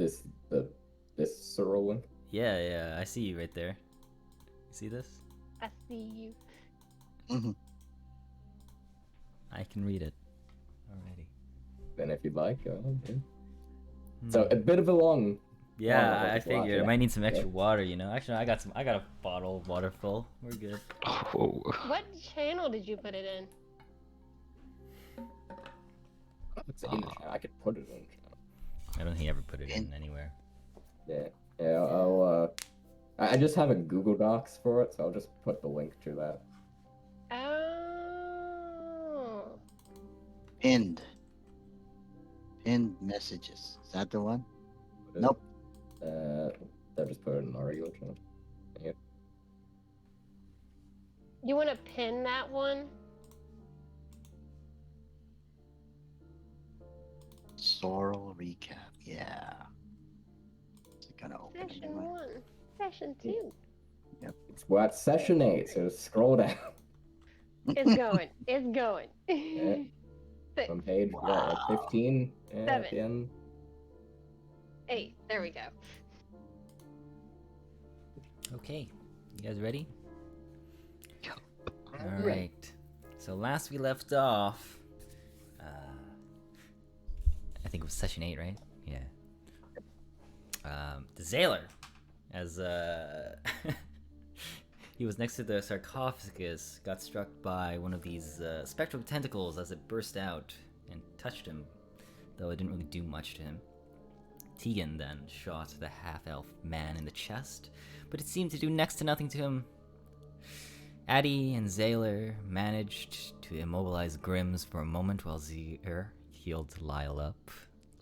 the this Soural one. Yeah, I see you right there. You see this? I see you. Mhm. I can read it already. Then if you'd like, okay. Hmm. So a bit of a long. Yeah, long I figured yeah. I might need some extra water. You know, actually, I got a bottle of water full. We're good. Oh. What channel did you put it in? It's in the channel. I could put it in the channel. I don't think I ever put it in anywhere. Yeah. I just have a Google Docs for it, so I'll just put the link to that. Oh. Pinned messages. Is that the one? What is Nope. it? I'll just put it in our regular channel. Yeah. You want to pin that one? Soural recap. Yeah. Is it gonna open Session anyway? 1. Session 2. We're at session 8, so scroll down. It's going. It's going. Yeah. 6, On page Wow. 15 at the 7. end. 8. There we go. Okay, you guys ready? Yep. All right. So last we left off, I think it was session 8, right? Yeah. The Zailer, as he was next to the sarcophagus, got struck by one of these spectral tentacles as it burst out and touched him, though it didn't really do much to him. Tegan then shot the half-elf man in the chest, but it seemed to do next to nothing to him. Addie and Zailer managed to immobilize Grims for a moment while Zir healed Lyle up.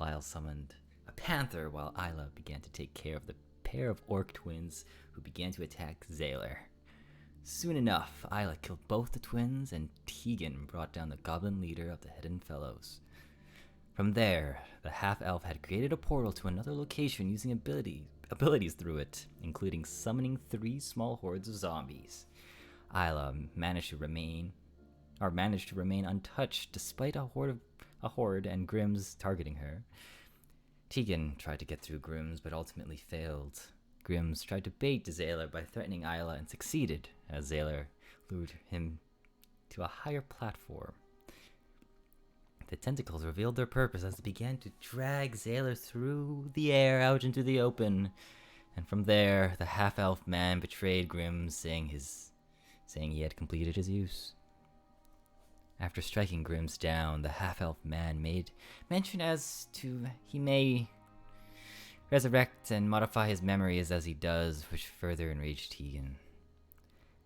Lyle summoned a panther while Isla began to take care of the pair of orc twins who began to attack Zailer. Soon enough, Isla killed both the twins, and Tegan brought down the goblin leader of the Hidden Fellows. From there, the half-elf had created a portal to another location using abilities through it, including summoning 3 small hordes of zombies. Isla managed to remain untouched despite a horde and Grimm's targeting her. Tegan tried to get through Grimm's but ultimately failed. Grimm's tried to bait Zailer by threatening Isla and succeeded, as Zailer lured him to a higher platform. The tentacles revealed their purpose as they began to drag Zailer through the air out into the open, and from there, the half-elf man betrayed Grimm, saying he had completed his use. After striking Grimm's down, the half-elf man made mention as to he may resurrect and modify his memories as he does, which further enraged Tegan.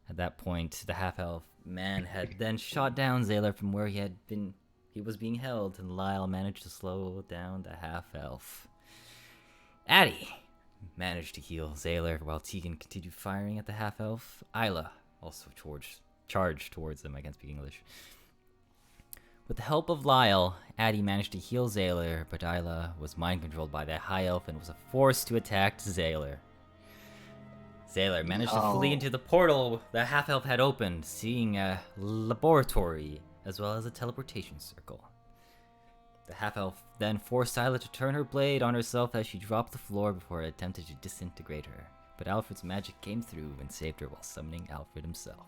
At that point, the half-elf man had then shot down Zailer from where he was being held, and Lyle managed to slow down the half-elf. Addie managed to heal Zailer while Tegan continued firing at the half-elf. Isla also charged towards them. I can't speak English. With the help of Lyle, Addie managed to heal Zailer, but Isla was mind-controlled by the high elf and was forced to attack Zailer. Zailer managed to flee into the portal the half-elf had opened, seeing a laboratory as well as a teleportation circle. The half-elf then forced Isla to turn her blade on herself as she dropped the floor before it attempted to disintegrate her, but Alfred's magic came through and saved her while summoning Alfred himself.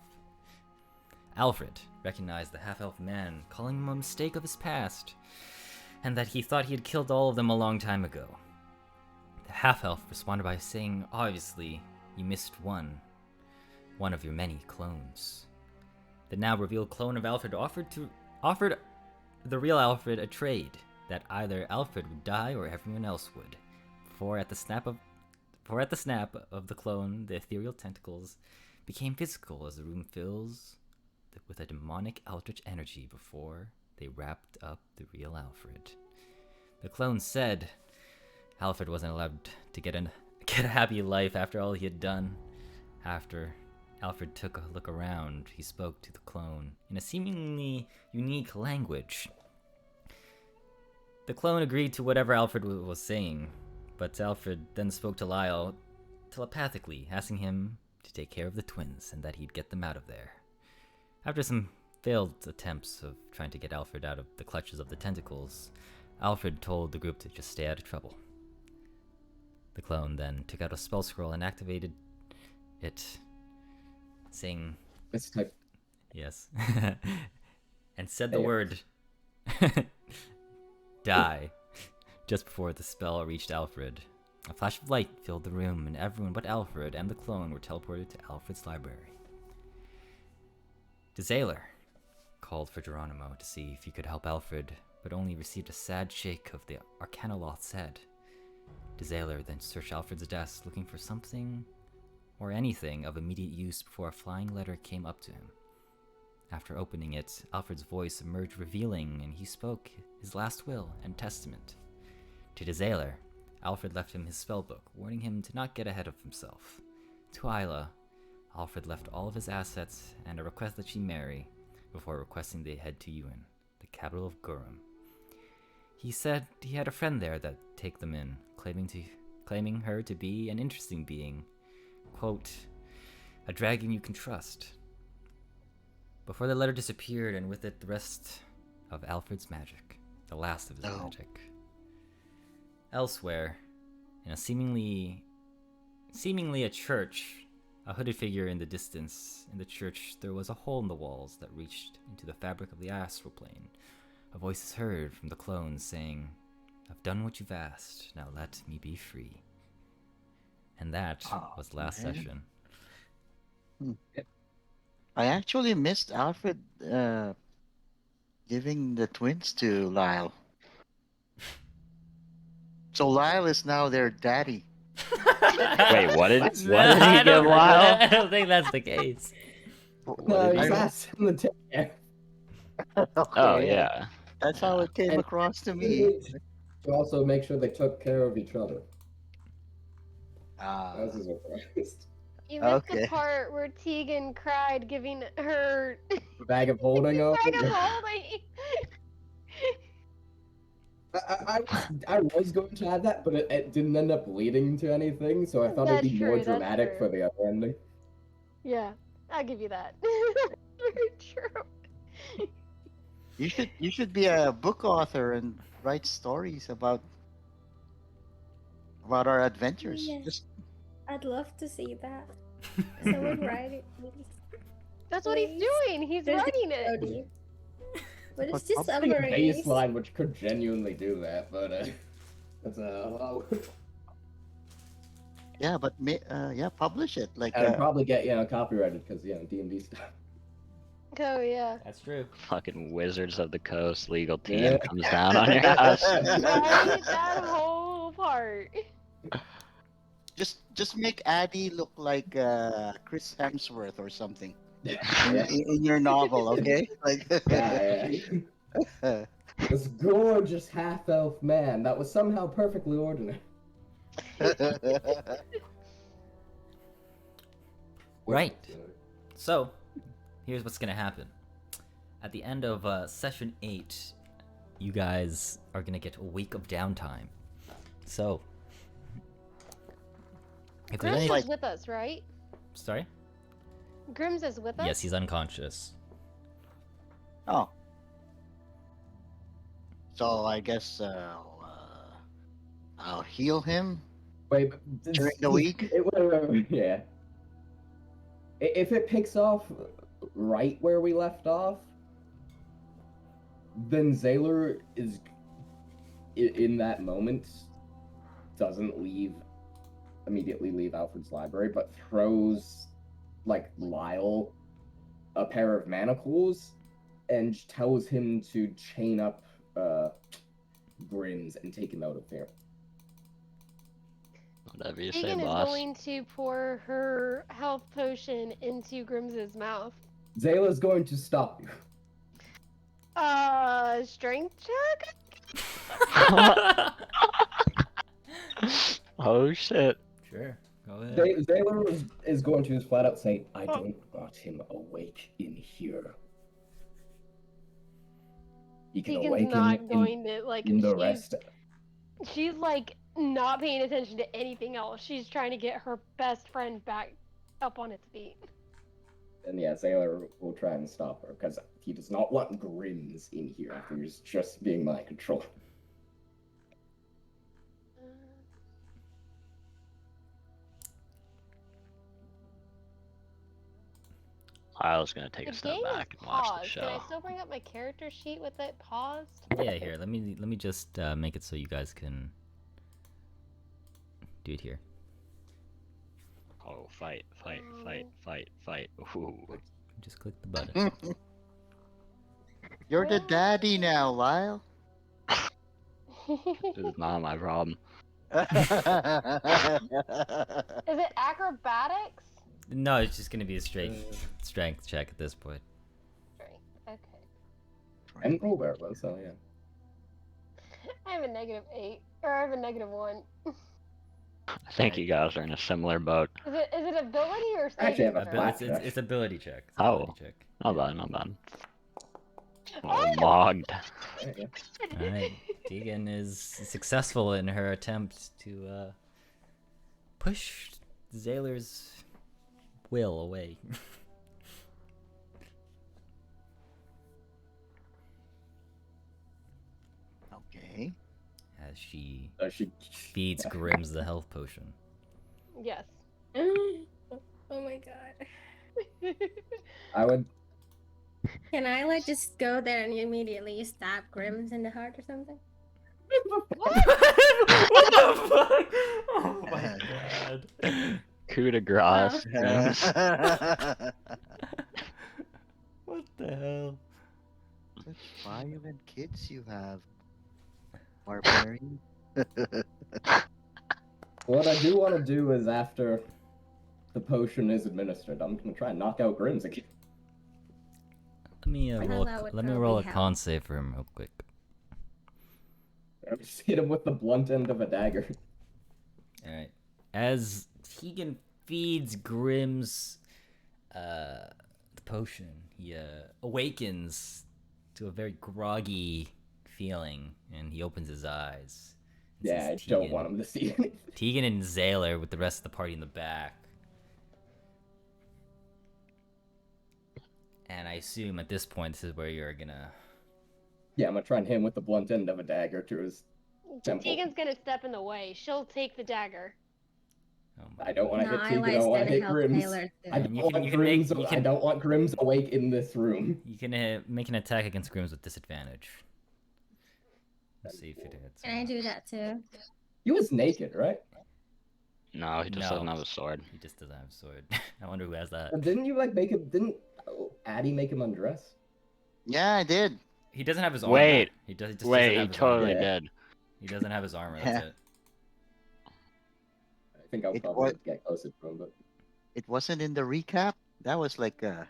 Alfred recognized the half-elf man, calling him a mistake of his past, and that he thought he had killed all of them a long time ago. The half-elf responded by saying, obviously, you missed one of your many clones. The now revealed clone of Alfred offered the real Alfred a trade, that either Alfred would die or everyone else would. For at the snap of the clone, the ethereal tentacles became physical as the room fills with a demonic eldritch energy before they wrapped up the real Alfred. The clone said Alfred wasn't allowed to get a happy life after all he had done. After Alfred took a look around, he spoke to the clone in a seemingly unique language. The clone agreed to whatever Alfred was saying, but Alfred then spoke to Lyle telepathically, asking him to take care of the twins and that he'd get them out of there. After some failed attempts of trying to get Alfred out of the clutches of the tentacles, Alfred told the group to just stay out of trouble. clone then took out a spell scroll and activated it, saying, Let's type. yes, and said the Hey. word die just before the spell reached Alfred. A flash of light filled the room, and everyone but Alfred and the clone were teleported to Alfred's library. Desailor called for Geronimo to see if he could help Alfred, but only received a sad shake of the Arcanoloth's head. Desailor then searched Alfred's desk, looking for something or anything of immediate use before a flying letter came up to him. After opening it, Alfred's voice emerged revealing, and he spoke his last will and testament. To Desailor, Alfred left him his spellbook, warning him to not get ahead of himself. To Isla, Alfred left all of his assets and a request that she marry, before requesting they head to Ewan, the capital of Gurum. He said he had a friend there that take them in, claiming her to be an interesting being, quote, a dragon you can trust. Before the letter disappeared, and with it the rest of Alfred's magic, the last of his magic. Elsewhere, in a seemingly a church, a hooded figure in the distance. In the church, there was a hole in the walls that reached into the fabric of the astral plane. A voice is heard from the clones saying, I've done what you've asked, now let me be free. And that was last session. I actually missed Alfred giving the twins to Lyle. So Lyle is now their daddy. Wait, what did What? he give Lyle? I don't think that's the case. No, did he's he- asking the take. Oh yeah. That's how it came And- across to me. To also make sure they took care of each other. Ah, That was a surprise. You missed Okay. the part where Tegan cried, giving her A bag of holding over. bag of holding. I was going to add that, but it didn't end up leading to anything, so I thought That's it'd be more true, that's dramatic true. for the other ending. Yeah, I'll give you that. Very true. you should be a book author and write stories about our adventures. Yes. Just I'd love to see that. Someone write it, please. That's what he's Please. doing. He's There's writing so it. deep. But But it's just I think a summaries. baseline which could genuinely do that, but that's yeah, but publish it like and I'd probably get copyrighted because D&D stuff. Oh yeah. That's true. Fucking Wizards of the Coast legal team Yeah. comes down on your house. Right? That whole part. just make Addie look like Chris Hemsworth or something Yeah. in your novel, okay? Like Yeah. This gorgeous half-elf man that was somehow perfectly ordinary. Right. So, here's what's gonna happen. At the end of session 8, you guys are gonna get a week of downtime. So, if there's Grims any... is with us, right? Sorry? Grims is with us. Yes, he's unconscious. Oh. So I guess I'll heal him. Wait, but During the week? Yeah. If it picks off right where we left off, then Zaylor is in that moment doesn't immediately leave Alfred's library, but throws Lyle a pair of manacles and tells him to chain up Grims and take him out of here. Whatever you say, Tegan is boss. going to pour her health potion into Grims's mouth. Zaylor's going to stop you. Strength check? Oh shit. Sure. Go ahead. Zaylor is going to flat out say, I don't want him awake in here. He can Tegan's awaken not going to in the rest. She's not paying attention to anything else. She's trying to get her best friend back up on its feet. And yeah, Zaylor will try and stop her because he does not want Grims in here. He's just being mind controlled. Lyle's gonna take The a step game is back and watch the paused. Can I show. still bring up my character sheet with it paused? Yeah, here. Let me just make it so you guys can do it here. Oh, fight, fight, fight, fight, fight. Ooh. Just click the button. You're the daddy now, Lyle. This is not my problem. Is it acrobatics? No, it's just gonna be a straight strength check at this point. Strength. Okay. And roll barrel, so yeah. I have a -8, or I have a -1. I think you guys are in a similar boat. Is it ability or Actually, I saving have a throw? black- It's ability check. It's Oh. ability check. Not bad, not bad. Oh! Logged. Yeah. Alright, Tegan is successful in her attempt to push Zaylor's will away. Okay. As she She feeds Grims the health potion. Yes. Oh my god. I would. Can I like just go there and immediately stab Grims in the heart or something? What the fuck? Oh my god. Coup de grace. What the hell? Such violent kids you have, barbarian. What I do want to do is after the potion is administered, I'm gonna try and knock out Grims again. Let me Well, roll. that would Let me roll a probably con save for him real quick. Just hit him with the blunt end of a dagger. All right. As Tegan feeds Grimm's the potion, he awakens to a very groggy feeling, and he opens his eyes. and Yeah, I sees don't Tegan- want him to see anything. Tegan and Zaylor with the rest of the party in the back. And I assume at this point, this is where you're gonna. Yeah, I'm gonna try and hit him with the blunt end of a dagger to his temple. Tegan's gonna step in the way. She'll take the dagger. Oh my I don't want to No, hit Tegan, I Isla's want to gonna hit help Grims. Taylor too. I don't You want can- you can make- Grims. you I can- don't want Grims awake in this room. You can make an attack against Grims with disadvantage. Let's see if it hits. Can I do that too? He was naked, right? No, he just No. doesn't have a sword. He just doesn't have a sword. I wonder who has that. Didn't you like make him? Didn't Addie make him undress? Yeah, I did. He doesn't have his armor. Wait. He does. He just Wait, doesn't he have his armor. totally Yeah. did. He doesn't have his armor. That's it. I think I'll It probably was- get closer to him, but It wasn't in the recap. That was like a.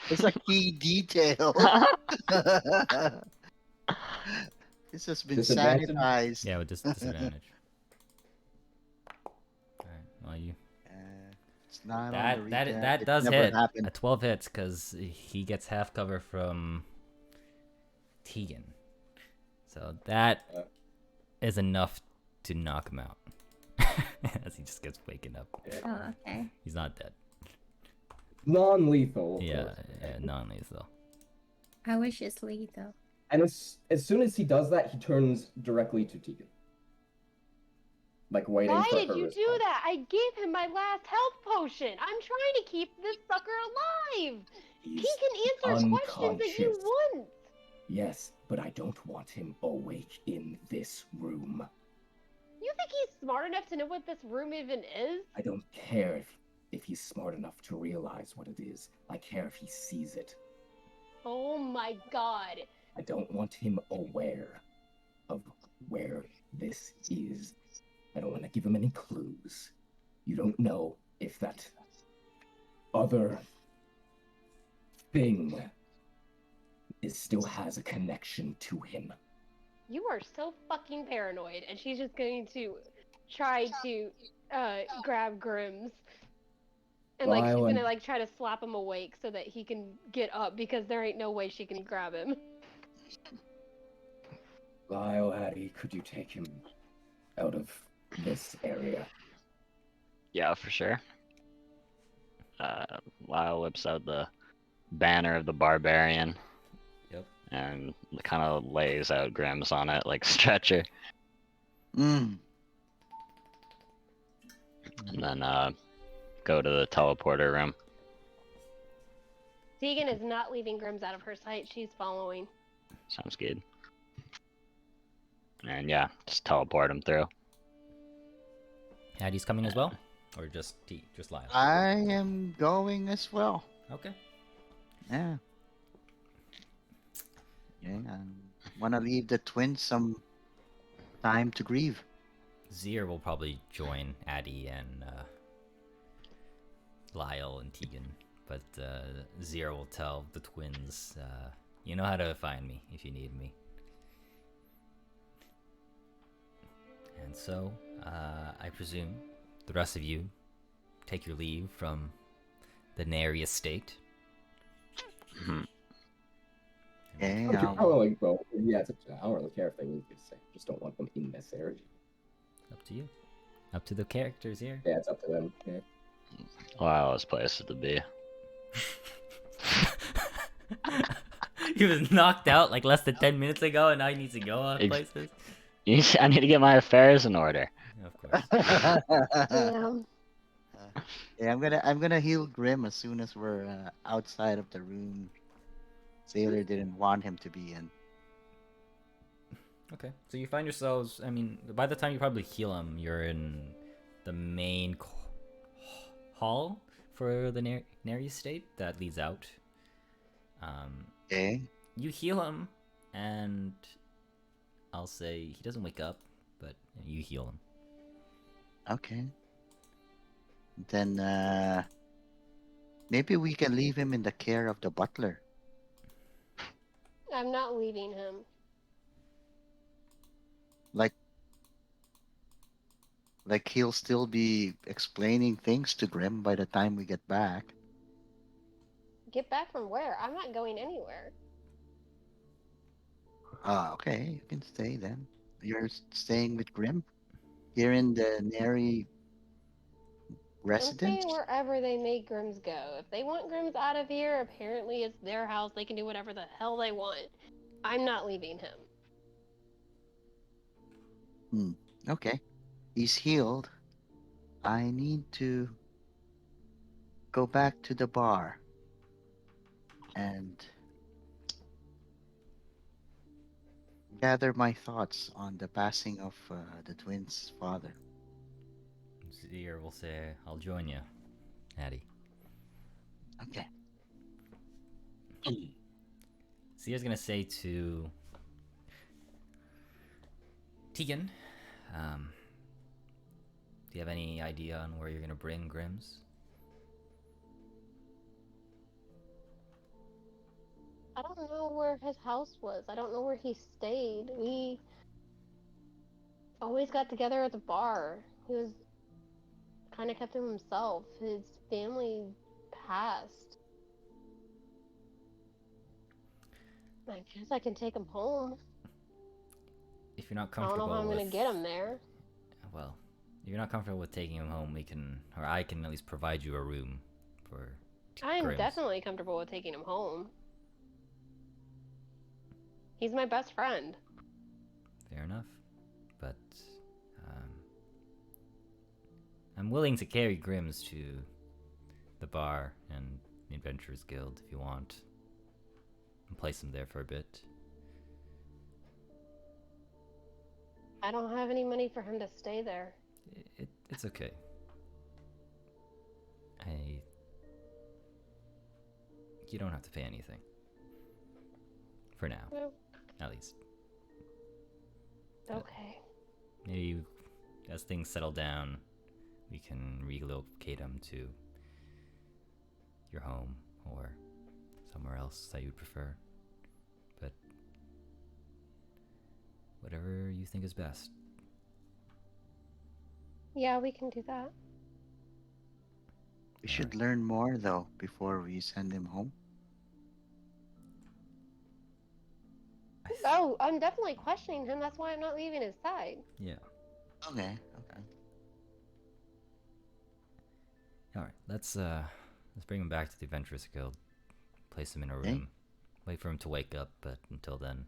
It's a key detail. This has been Disadvantage? sanitized. Yeah, with disadvantage. Alright, well you. It's not That on the that recap. that It does never hit. happened. A 12 hits because he gets half cover from Tegan. So that is enough to knock him out. As he just gets waken up. Oh, okay. He's not dead. non-lethal. Of Yeah, course. yeah, non-lethal. I wish it's lethal. And as soon as he does that, he turns directly to Tegan, like waiting Why for did her you do response. that? I gave him my last health potion. I'm trying to keep this sucker alive. He's He can answer questions that you unconscious. want. Yes, but I don't want him awake in this room. You think he's smart enough to know what this room even is? I don't care if he's smart enough to realize what it is. I care if he sees it. Oh my god. I don't want him aware of where this is. I don't want to give him any clues. You don't know if that other thing still has a connection to him. You are so fucking paranoid, and she's just going to try to grab Grims. And like she's Lyle gonna and- like try to slap him awake so that he can get up because there ain't no way she can grab him. Lyle, Addie, could you take him out of this area? Yeah, for sure. Lyle whips out the banner of the barbarian. Yep. And kind of lays out Grims on it like a stretcher. Mm. And then go to the teleporter room. Tegan is not leaving Grims out of her sight. She's following. Sounds good. And yeah, just teleport him through. Addie's coming as well, or just Lyle? I am going as well. Okay. Yeah. Yeah. I want to leave the twins some time to grieve. Zier will probably join Addie and Lyle and Tegan, but Zier will tell the twins, you know how to find me if you need me. And so, I presume the rest of you take your leave from the Nary estate. Okay. We could probably go. Yeah, it's up to, I don't really care if they leave. Just don't want them in this area. Up to you. Up to the characters here. Yeah, it's up to them. Yeah. Wow, this place is to be. He was knocked out like less than 10 minutes ago, and now he needs to go on places. I need to get my affairs in order. Of course. Damn. Yeah, I'm gonna heal Grim as soon as we're outside of the room. Sailor didn't want him to be in. Okay, so you find yourselves, I mean, by the time you probably heal him, you're in the main hall for the Nary estate that leads out. Okay. You heal him, and I'll say he doesn't wake up, but you heal him. Okay. Then maybe we can leave him in the care of the butler. I'm not leaving him. Like he'll still be explaining things to Grim by the time we get back. Get back from where? I'm not going anywhere. Okay, you can stay then. You're staying with Grim here in the Nary I'm residence. staying wherever they make Grims go. If they want Grims out of here, apparently it's their house. They can do whatever the hell they want. I'm not leaving him. Okay, he's healed. I need to go back to the bar and gather my thoughts on the passing of the twins' father. Zier will say, I'll join you, Addie. Okay. Zier's gonna say to Tegan, do you have any idea on where you're gonna bring Grims? I don't know where his house was. I don't know where he stayed. We always got together at the bar. He was kind of kept to himself. His family passed. I guess I can take him home. If you're not I don't comfortable know how I'm with... gonna get him there. Well, if you're not comfortable with taking him home, we can, or I can at least provide you a room for I am Grims. definitely comfortable with taking him home. He's my best friend. Fair enough. But I'm willing to carry Grims to the bar and the Adventurers Guild if you want. And place them there for a bit. I don't have any money for him to stay there. It's okay. You don't have to pay anything. For now. No. At least. Okay. Maybe as things settle down, we can relocate him to your home or somewhere else that you'd prefer. But whatever you think is best. Yeah, we can do that. We should learn more though before we send him home. Oh, I'm definitely questioning him. That's why I'm not leaving his side. Yeah. Okay. All right. Let's bring him back to the Adventurers Guild. Place him in a room. Okay. Wait for him to wake up, but until then.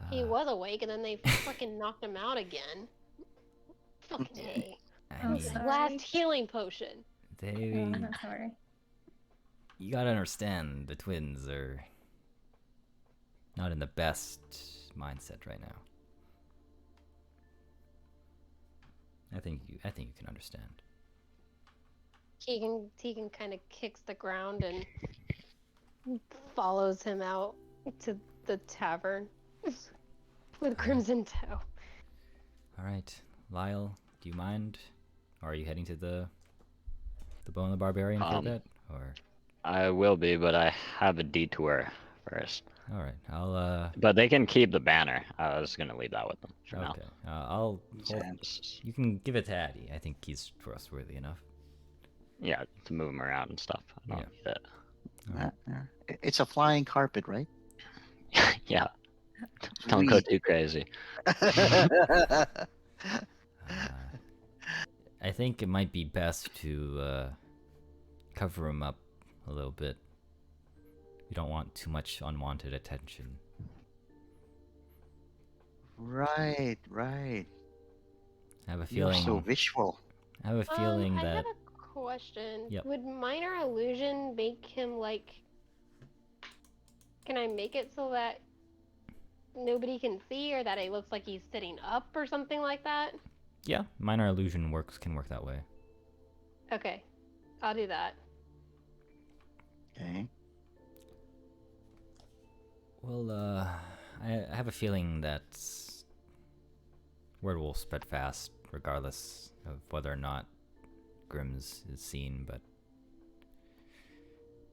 He was awake, and then they freaking knocked him out again. Fucking A. I Oh, mean, sorry. Last healing potion. they. Oh, I'm sorry. You gotta understand, the twins are not in the best mindset right now. I think you can understand. Tegan kind of kicks the ground and follows him out to the tavern with Crimson Toe. All right, Lyle, do you mind? Or are you heading to the Bone of the Barbarian for a bit? Or I will be, but I have a detour first. all right, I'll But they can keep the banner. I was gonna leave that with them for now. okay, I'll hold. Just- You can give it to Addy. I think he's trustworthy enough. yeah, to move them around and stuff. I don't need it. It's a flying carpet, right? Yeah, don't go too crazy. I think it might be best to cover him up a little bit. We don't want too much unwanted attention. Right, right. I have a You're feeling. so visual. I have a feeling I that. have a question. Yep. Would minor illusion make him like? Can I make it so that nobody can see, or that it looks like he's sitting up, or something like that? Yeah, minor illusion can work that way. Okay, I'll do that. Okay. Well, I have a feeling that word will spread fast, regardless of whether or not Grimm's is seen, but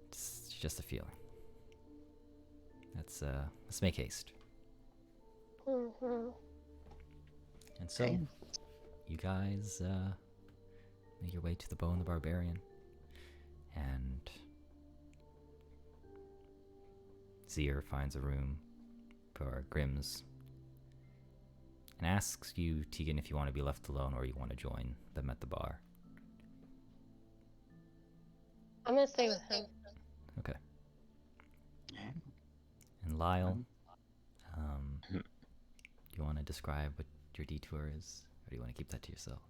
it's just a feeling. Let's make haste. Mm-hmm. And so, Okay. you guys make your way to the Bone of the Barbarian, and Zier finds a room for Grimm's and asks you, Tegan, if you want to be left alone or you want to join them at the bar. I'm gonna stay with him. Okay. Okay. And Lyle, Mhm. do you want to describe what your detour is, or do you want to keep that to yourself?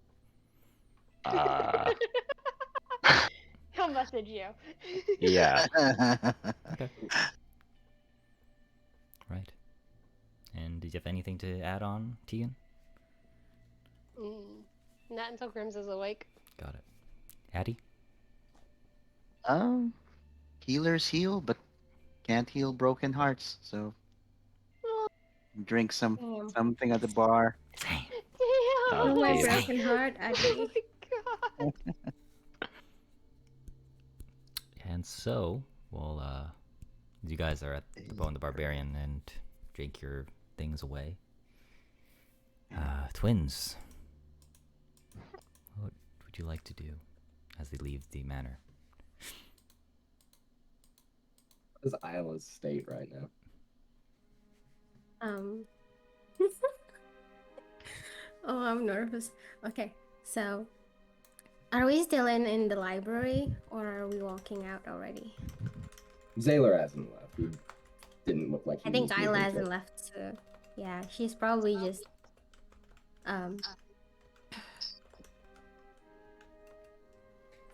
He'll message you. Yeah. Okay. Right. And did you have anything to add on, Tegan? Not until Grimm's is awake. Got it. Addie? Healers heal, but can't heal broken hearts. So drink Damn. something at the bar. Same. Damn! Oh, my geez. broken heart, Oh Addy. my god! And so, well, you guys are at the Bone of the Barbarian and drink your things away. Twins, what would you like to do as they leave the manor? What is Isla's state right now? Oh, I'm nervous. Okay, so are we still in the library, or are we walking out already? Zaylor hasn't left. He didn't look like he I think was moving Isla to- hasn't left, so yeah, she's probably just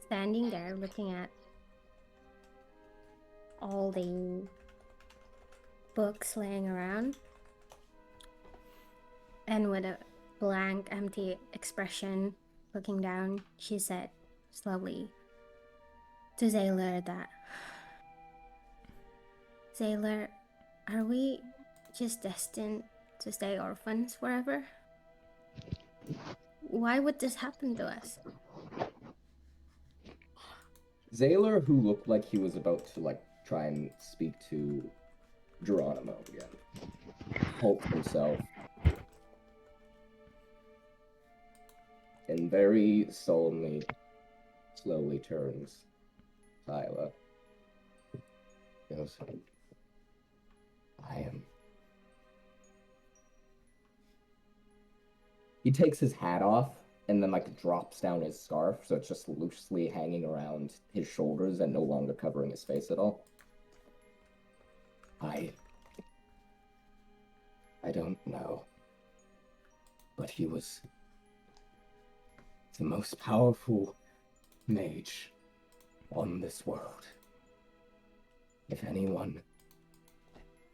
standing there looking at all the books laying around, and with a blank, empty expression looking down, she said slowly to Zaylor that, Zaylor, are we just destined to stay orphans forever? Why would this happen to us? Zaylor, who looked like he was about to like try and speak to Geronimo again, halts himself and very solemnly, slowly turns to Isla. Goes, I am. He takes his hat off and then like drops down his scarf, so it's just loosely hanging around his shoulders and no longer covering his face at all. I don't know. But he was the most powerful mage on this world. If anyone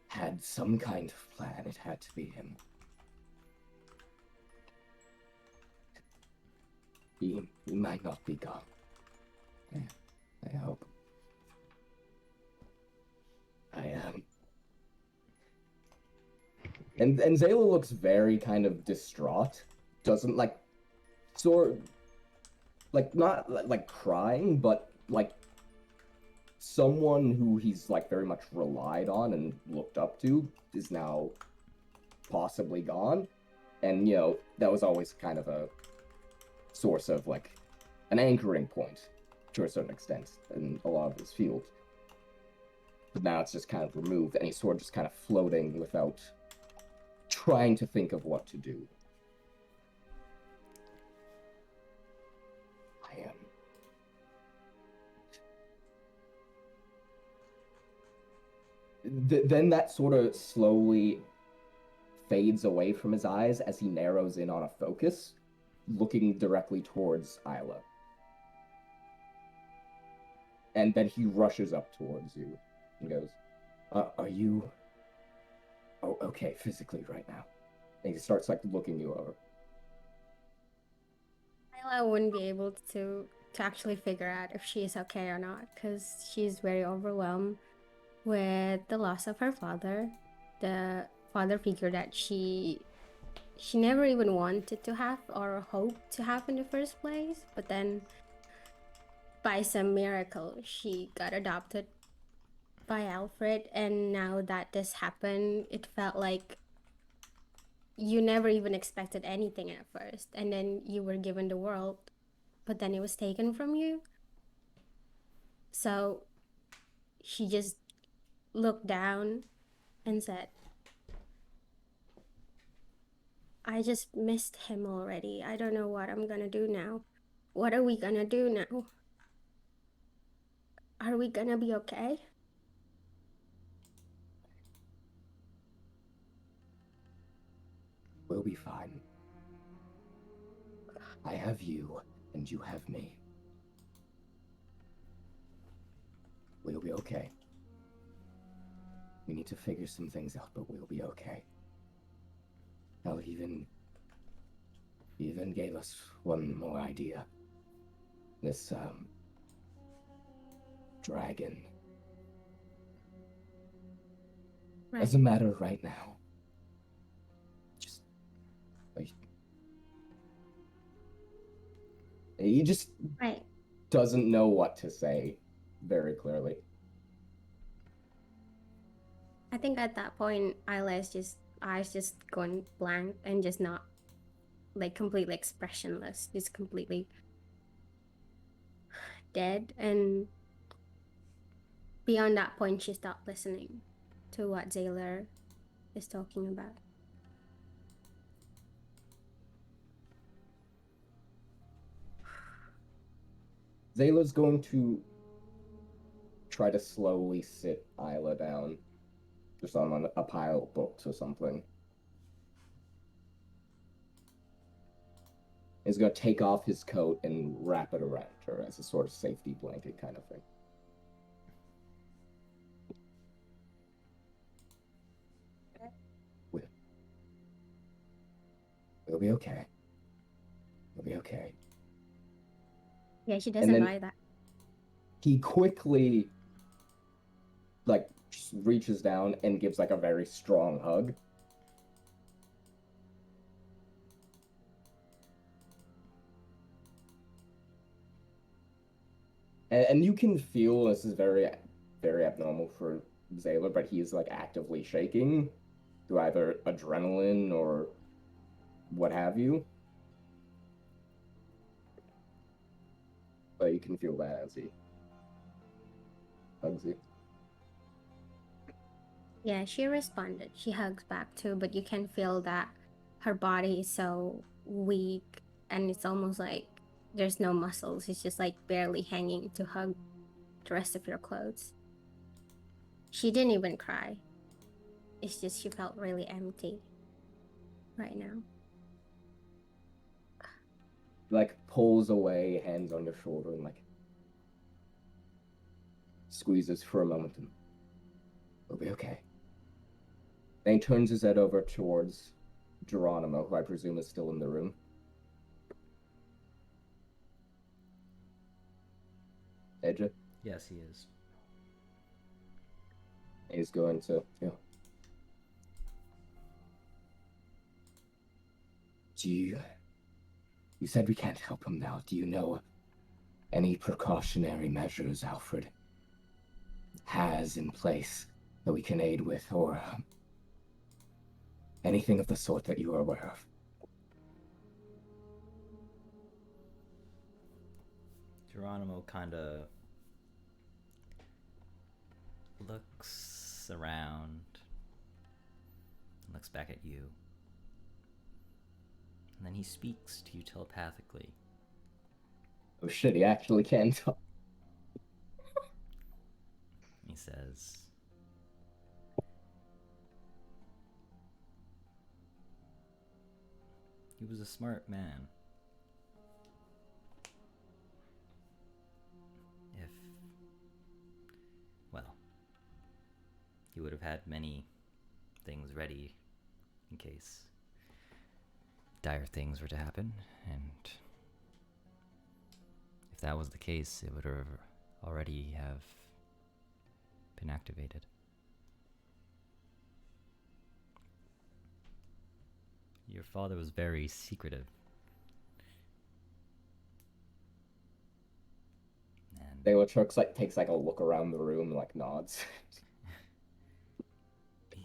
had some kind of plan, it had to be him. He might not be gone. I hope. I am. And Zayla looks very kind of distraught. Doesn't like not like crying, but like someone who he's like very much relied on and looked up to is now possibly gone. And that was always kind of a source of like an anchoring point to a certain extent in a lot of his field. But now it's just kind of removed, and he's sort of just kind of floating without trying to think of what to do. I am. Then that sort of slowly fades away from his eyes as he narrows in on a focus, looking directly towards Isla. And then he rushes up towards you and goes, are you okay physically right now? And he starts like looking you over. Isla wouldn't be able to actually figure out if she is okay or not, because she's very overwhelmed with the loss of her father, the father figure that she never even wanted to have or hoped to have in the first place. But then by some miracle she got adopted by Alfred, and now that this happened, it felt like you never even expected anything at first, and then you were given the world, but then it was taken from you. So she just looked down and said, I just missed him already. I don't know what I'm gonna do now. What are we gonna do now? Are we gonna be okay? We'll be fine. I have you, and you have me. We'll be okay. We need to figure some things out, but we'll be okay. Hell, he even gave us one more idea. This, dragon. Right. Doesn't matter right now. Just, like, he just Right. doesn't know what to say very clearly. I think at that point, Isla's eyes just gone blank and just not like completely expressionless, just completely dead. And beyond that point, she stopped listening to what Zaylor is talking about. Zayla's going to try to slowly sit Isla down, just on a pile of books or something. He's going to take off his coat and wrap it around her as a sort of safety blanket kind of thing. We'll be okay. We'll be okay. Yeah, she And doesn't then buy that. he quickly, like, just reaches down and gives, like, a very strong hug. And you can feel this is very, very abnormal for Zayla, but he's, like, actively shaking through either adrenaline or what have you. But you can feel that as he hugs you. Yeah, she responded. She hugs back too, but you can feel that her body is so weak, and it's almost like there's no muscles. It's just like barely hanging to hug the rest of your clothes. She didn't even cry. It's just she felt really empty right now. like pulls away, hands on your shoulder, and like squeezes for a moment, and we'll be okay. Then he turns his head over towards Geronimo, who I presume is still in the room. Edge. Yes, he is. He's going to, do you said we can't help him now. Do you know any precautionary measures Alfred has in place that we can aid with, or anything of the sort that you are aware of? Geronimo kind of looks around, looks back at you, and then he speaks to you telepathically. Oh shit, he actually can talk. He says, he was a smart man. If, well, he would have had many things ready in case dire things were to happen, and if that was the case, it would have already have been activated. Your father was very secretive. And Taylor Chucks takes a look around the room and nods.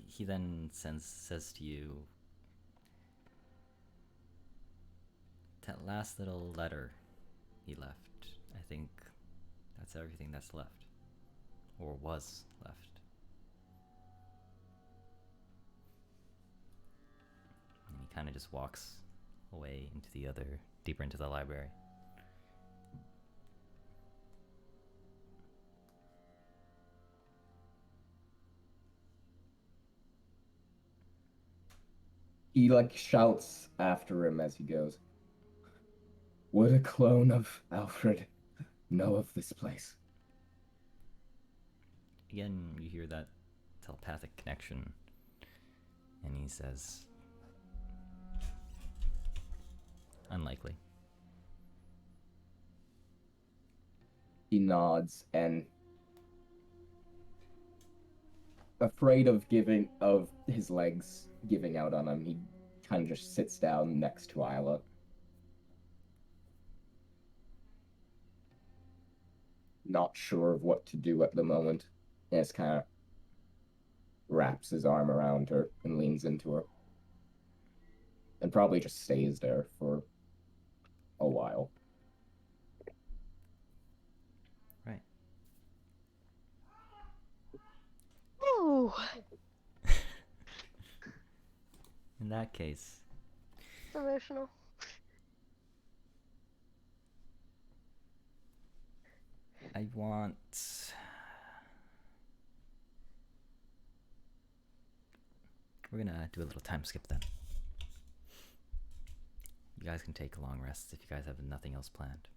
he then says to you, that last little letter he left, I think that's everything that's left. Or was left. And he kind of just walks away into deeper into the library. He shouts after him as he goes, would a clone of Alfred know of this place? Again, you hear that telepathic connection, and he says, unlikely. He nods, and afraid of his legs giving out on him, he kind of just sits down next to Isla. Not sure of what to do at the moment. And just kind of wraps his arm around her and leans into her. And probably just stays there for a while. Right. Ooh, In that case, it's emotional. I want... We're gonna do a little time skip then. You guys can take a long rest if you guys have nothing else planned.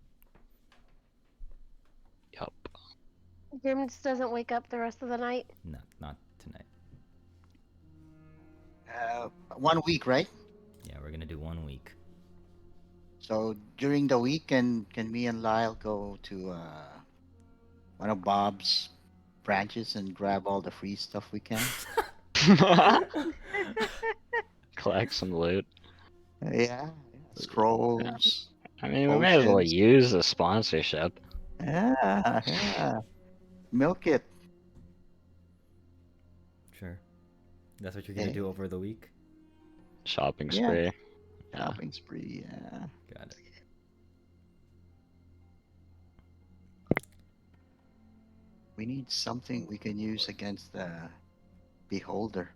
Yup. Grim just doesn't wake up the rest of the night. No, not tonight. 1 week, right? Yeah, we're gonna do 1 week. So during the week, can me and Lyle go to one of Bob's branches and grab all the free stuff we can? Collect some loot. Yeah, scrolls. I mean, we may as well Potions. use the sponsorship. Yeah. Milk it. Sure. That's what you're gonna Okay. do over the week? Shopping Yeah. spree. Yeah. Shopping spree. Yeah. Got it. We need something we can use against the beholder.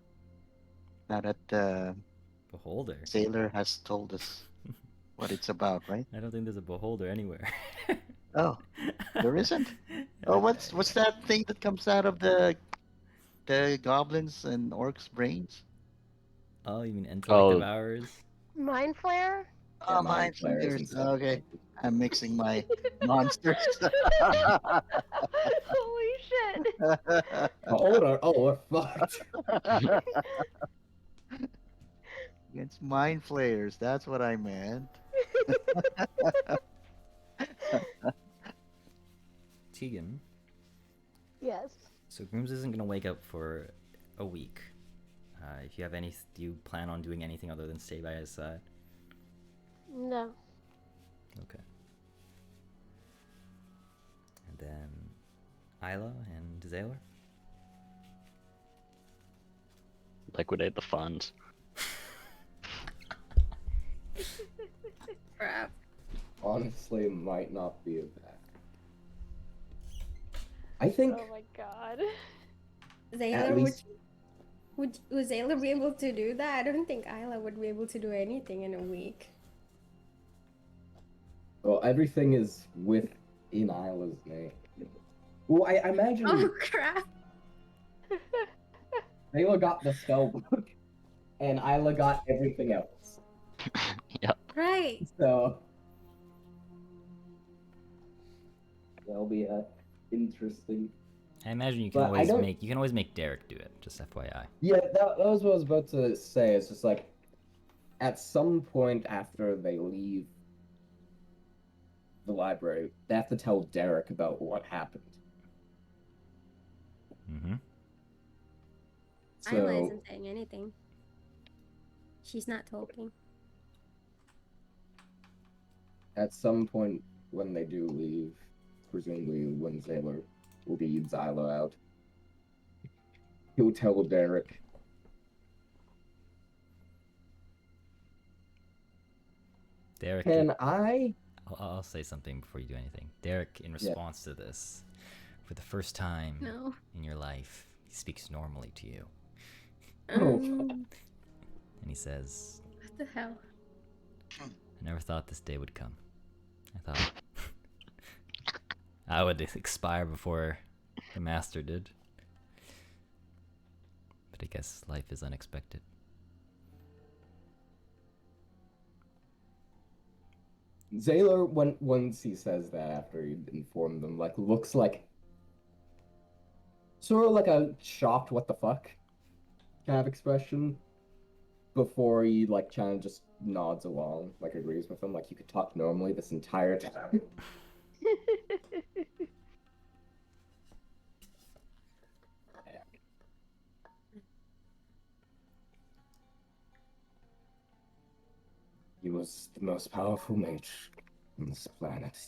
Now that the Beholder? sailor has told us what it's about, right? I don't think there's a beholder anywhere. Oh, there isn't? Oh, what's that thing that comes out of the goblins and orcs' brains? Oh, you mean intellect Oh. devours? Mind flare? Oh, Mind mind flayers fingers. instead. Okay, I'm mixing my monsters. Holy shit! Oh, we're fucked. It's mind flayers. That's what I meant. Tegan, Yes. so Grooms isn't gonna wake up for a week. If you have any, do you plan on doing anything other than stay by his side? No. Okay. And then Isla and Zaylor? Liquidate the funds. Crap. Honestly, it might not be a bad. I think Oh my god. Zayla least- would Zayla be able to do that? I don't think Isla would be able to do anything in a week. well, everything is within Isla's name. Well, I imagine Oh crap. Ayla got the spell book, and Isla got everything else. Yep. Right. So that'll be interesting. I imagine you can But I always don't- make Derek do it, just FYI. Yeah, that was what I was about to say. It's just like at some point after they leave the library, they have to tell Derek about what happened. Mm-hmm. Isla So isn't saying anything. She's not talking. at some point when they do leave, presumably when Zaylor will be Zylo out, he'll tell Derek. Derek, Can I? I'll say something before you do anything. Derek, in response to this, for the first time No. in your life, he speaks normally to you. Oh. Um, And he says, what the hell? I never thought this day would come. I thought I would expire before the master did. But I guess life is unexpected. Zaylor, once he says that after he informed them, like looks like sort of like a shocked what the fuck kind of expression before he like kind of just nods along, like agrees with him, like you could talk normally this entire time. He was the most powerful mage on this planet.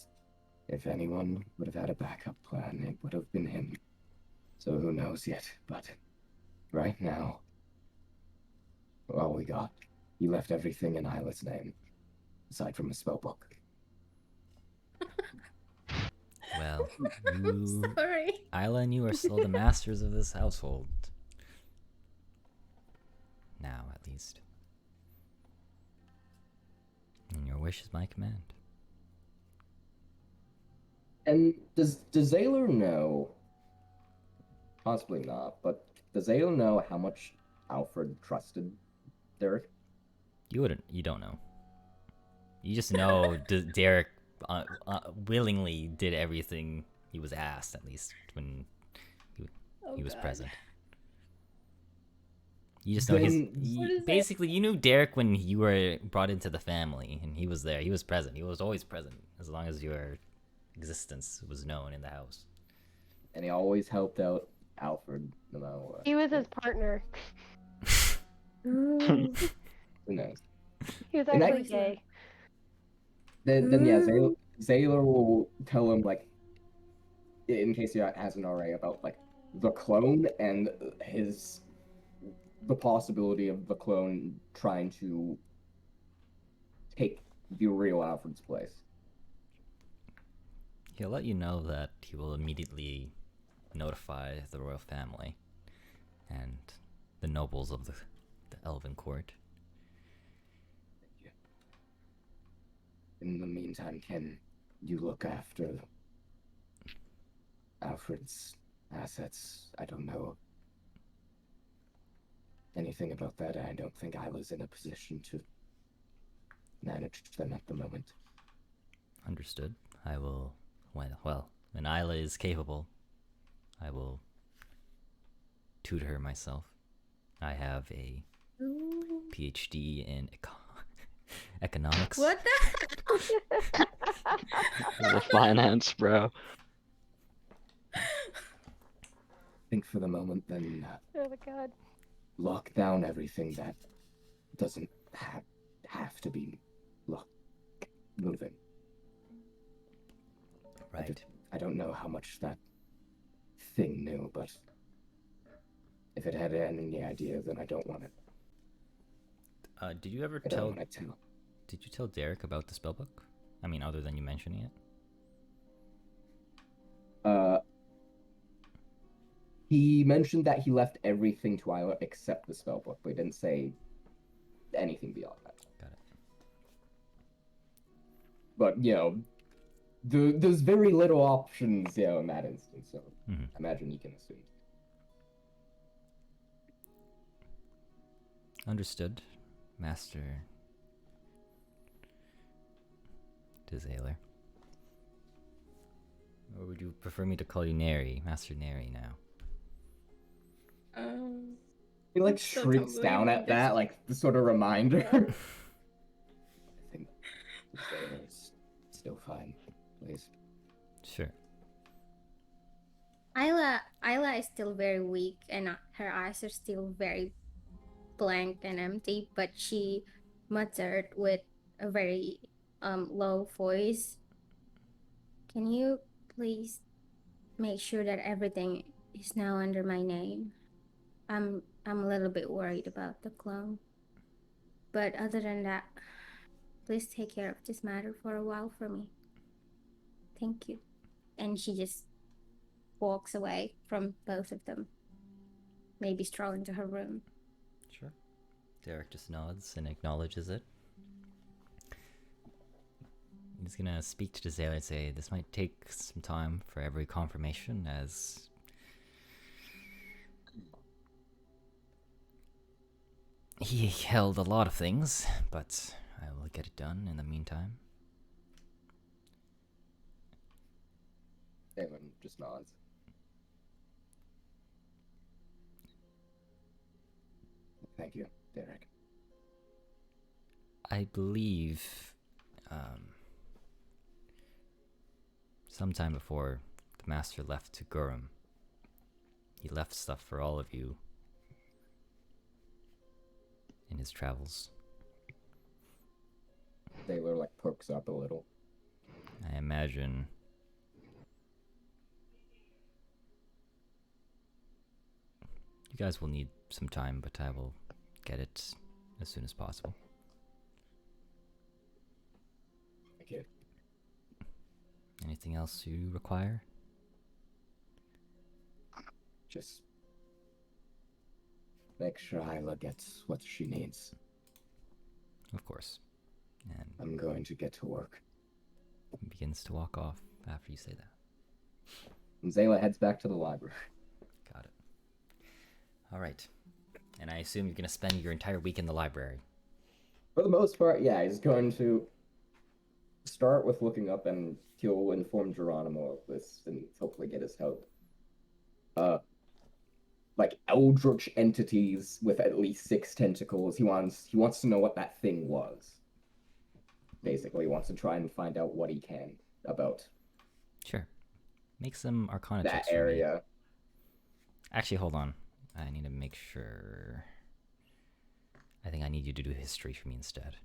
If anyone would have had a backup plan, it would have been him. So who knows yet, but right now, all we got, he left everything in Isla's name, aside from a spellbook. Well, you, Sorry. Isla and you are still the masters of this household. Now, at least. And your wish is my command. And does Zaylor know? Possibly not, but does Zaylor know how much Alfred trusted Derek? You don't know. You just know Derek willingly did everything he was asked, at least when he was present. You just know Then- What is that? basically you knew Derek when you were brought into the family, and he was there. He was present. He was always present as long as your existence was known in the house. And he always helped out Alfred, no matter what. He was his partner. Ooh. Who knows? He was And that- actually gay. Then yeah, Zaylor will tell him, like, in case he hasn't already, about like the clone and the possibility of the clone trying to take the real Alfred's place. He'll let you know that he will immediately notify the royal family and the nobles of the Elven court. In the meantime, can you look after Alfred's assets? I don't know anything about that. I don't think I was in a position to manage them at the moment. Understood. I will. Well, when Isla is capable, I will tutor her myself. I have a Ooh. PhD in economics. What the? The finance, bro. Think for the moment, then Oh my god. lock down everything that doesn't have to be moving. Right. I don't know how much that thing knew, but if it had any idea, then I don't want it. Did you ever I don't tell? want to tell. Did you tell Derek about the spellbook? I mean, other than you mentioning it. He mentioned that he left everything to Isla except the spellbook, but he didn't say anything beyond that. Got it. But there's very little options, in that instance. So Mhm. I imagine you can assume. Understood, Master Desaler. Or would you prefer me to call you Neri, Master Neri now? He I'm so shrinks tumbly down about at this. that, like the sort of reminder. I think it's still fine, please. Sure. Isla is still very weak and her eyes are still very blank and empty, but she muttered with a very low voice, "Can you please make sure that everything is now under my name? I'm a little bit worried about the clone. But other than that, please take care of this matter for a while for me. Thank you." And she just walks away from both of them, maybe strolling to her room. Sure. Derek just nods and acknowledges it. He's gonna speak to Desaler and say, this might take some time for every confirmation, as he held a lot of things, but I will get it done in the meantime. Damon just nods. Thank you, Derek. I believe sometime before the Master left to Gurum, he left stuff for all of you in his travels. Sailor perks up a little. I imagine you guys will need some time, but I will get it as soon as possible. Thank you. Anything else you require? Just make sure Isla gets what she needs. Of course. And I'm going to get to work. he begins to walk off after you say that. And Zayla heads back to the library. Got it. All right. And I assume you're going to spend your entire week in the library. For the most part, yeah, he's going to start with looking up, and he'll inform Geronimo of this and hopefully get his help. Eldritch entities with at least 6 tentacles. He wants to know what that thing was. Basically, he wants to try and find out what he can about Sure. Make some Arcana that checks for me. area. Actually, hold on. I need to make sure. I think I need you to do history for me instead.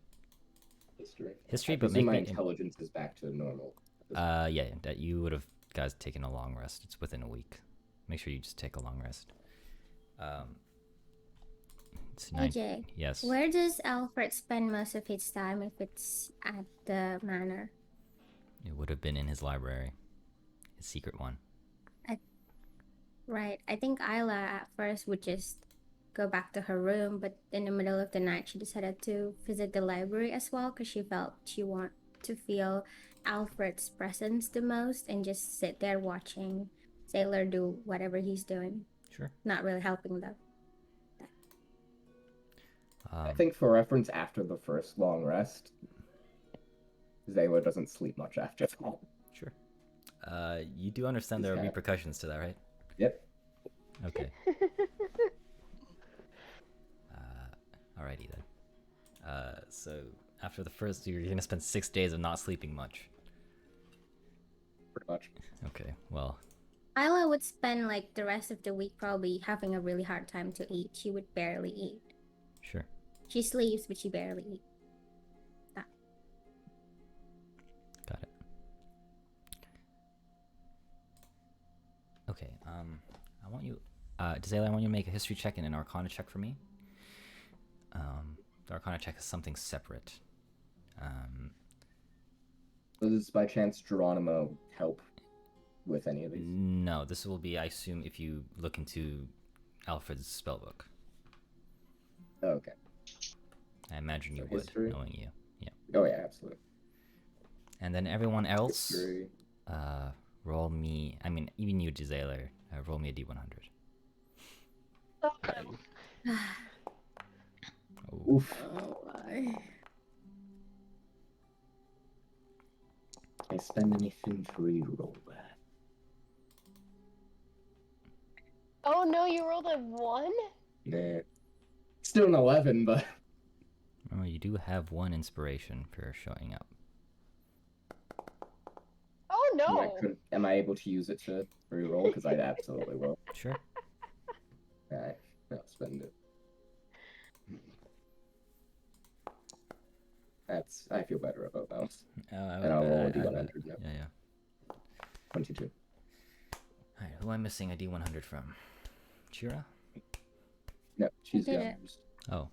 History, I but presume make my me. intelligence is back to normal. Yeah, that you would have guys taken a long rest. It's within a week. Make sure you just take a long rest. It's AJ, Yes. where does Alfred spend most of his time if it's at the manor? It would have been in his library, his secret one. Right. I think Isla at first would just go back to her room, but in the middle of the night she decided to visit the library as well because she felt she wanted to feel Alfred's presence the most and just sit there watching Sailor do whatever he's doing. Sure. Not really helping though. I think for reference, after the first long rest, Zayla doesn't sleep much after that. Sure. You do understand there are Okay. repercussions to that, right? Yep. Okay. Alrighty then. So after the first, you're gonna spend 6 days of not sleeping much. Pretty much. Okay. Well, Isla would spend like the rest of the week probably having a really hard time to eat. She would barely eat. sure. She sleeps, but she barely eats. Got it. Okay. I want you, Dizayla, I want you to make a history check and an Arcana check for me. The Arcana check is something separate. Does by chance Geronimo help with any of these? No, this will be, I assume, if you look into Alfred's spellbook. Okay. I imagine you So would, history? knowing you. Yeah. Oh yeah, absolutely. And then everyone else, History. roll me. I mean, even you, Dizayla, roll me a D100. Oh. Oof. Oh my. I spend anything to re-roll that. Oh no, you rolled a 1? Nah. Still an 11, but Oh, you do have one inspiration for showing up. Oh no! am I able to use it to re-roll? Because I absolutely will. Sure. Alright, I'll spend it. I feel better about that. And I'll roll a D100 now. Yeah. 22. Alright, who am I missing a D100 from? Chira? No, she's did the it. others. Oh.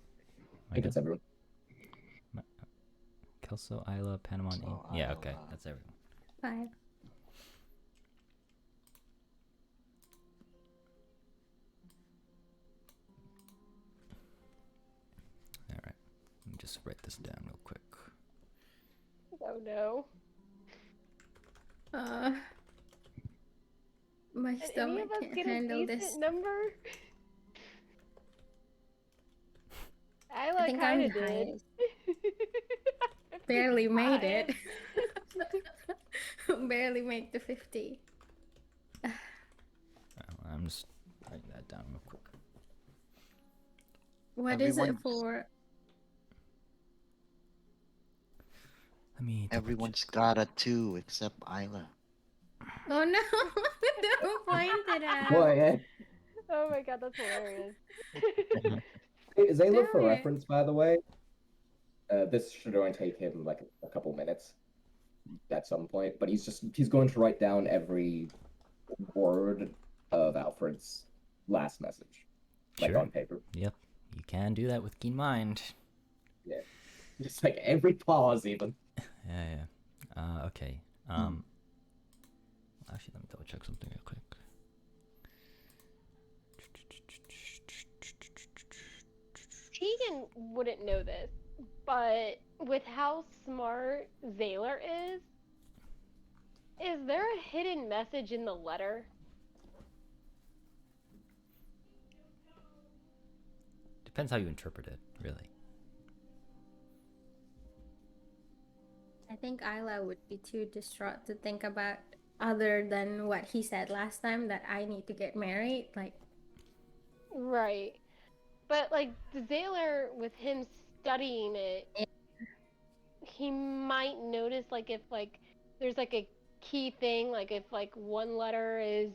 I think it's everyone. Kelso, Isla, Panama, and So, yeah, okay, Isla. that's everyone. 5. Alright, let me just write this down real quick. Oh no. My Did any stomach of us can't get a handle decent this. number? I Isla think kinda I'm the did. highest. Barely made it. Highest. Barely make the 50. I'm just writing that down real quick. What is it Everyone's- for? Let me double Everyone's got a 2 except Isla. Oh no! Don't point it out. Boy, Oh my god, that's hilarious. hey, Zayla, for Darn it. reference, by the way, this should only take him like a couple minutes at some point, but he's going to write down every word of Alfred's last message, like Sure. on paper. Yep, you can do that with keen mind. Yeah, just like every pause, even. Yeah. Okay. Actually, let me double check something real quick. Tegan wouldn't know this, but with how smart Zaylor is there a hidden message in the letter? Depends how you interpret it, really. I think Isla would be too distraught to think about other than what he said last time, that I need to get married. Like, Right. But like the Zaylor, with him studying it, he might notice like if like there's like a key thing, like if like one letter is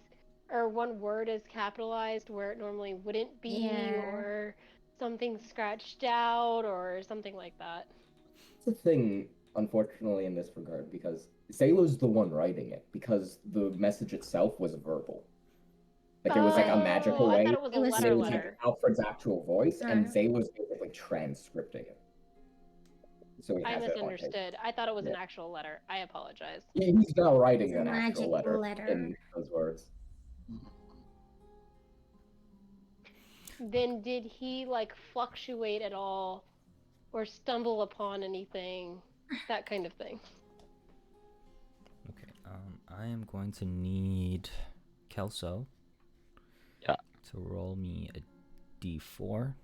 or one word is capitalized where it normally wouldn't be, Yeah. or something scratched out or something like that. It's a thing, unfortunately, in this regard, because Zayla's the one writing it, because the message itself was verbal. Like, it was like a magical Oh, I way. thought it was a It was letter It was letter. like Alfred's actual voice, and Right. Zayla's basically transcripting it. So he I has it on paper. misunderstood. I thought it was an Yeah. actual letter. I apologize. He's now writing It's a an actual magic letter letter. in those words. Then did he like fluctuate at all or stumble upon anything? That kind of thing. Okay. I am going to need Kelso. Yeah. To roll me a D4.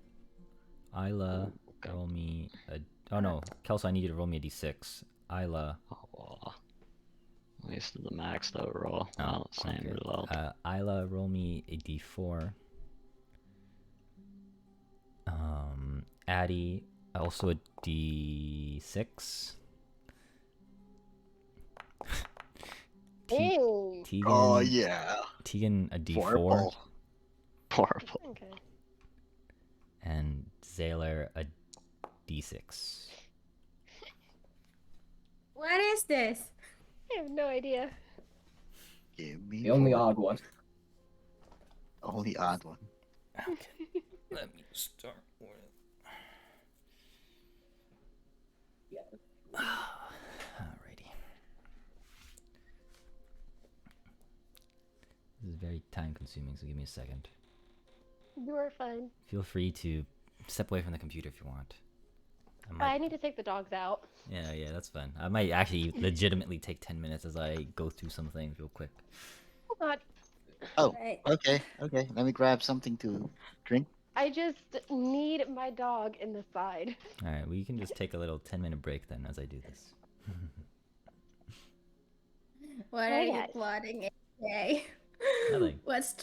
Isla, Okay. roll me a. Oh no, Kelso, I need you to roll me a D6. Isla. Oh, wasted the maxed out roll. Oh, Well, same okay. result. Isla, roll me a d4. Addie, also a d6. Hey. Tegan, Oh yeah. Tegan a d4. Purple. Horrible. Okay. And Zaylor a d6. What is this? I have no idea. Give me The only four. odd one. Only odd one. Okay. Let me start with. Yeah. Alrighty. This is very time consuming, so give me a second. You are fine. Feel free to step away from the computer if you want. I need to take the dogs out. Yeah, that's fine. I might actually legitimately take 10 minutes as I go through some things real quick. Oh God. Oh, Right. okay. Let me grab something to drink. I just need my dog in the side. Alright, well, you can just take a little 10-minute break then as I do this. What Hi, are you guys. plotting, AJ? Nothing. What's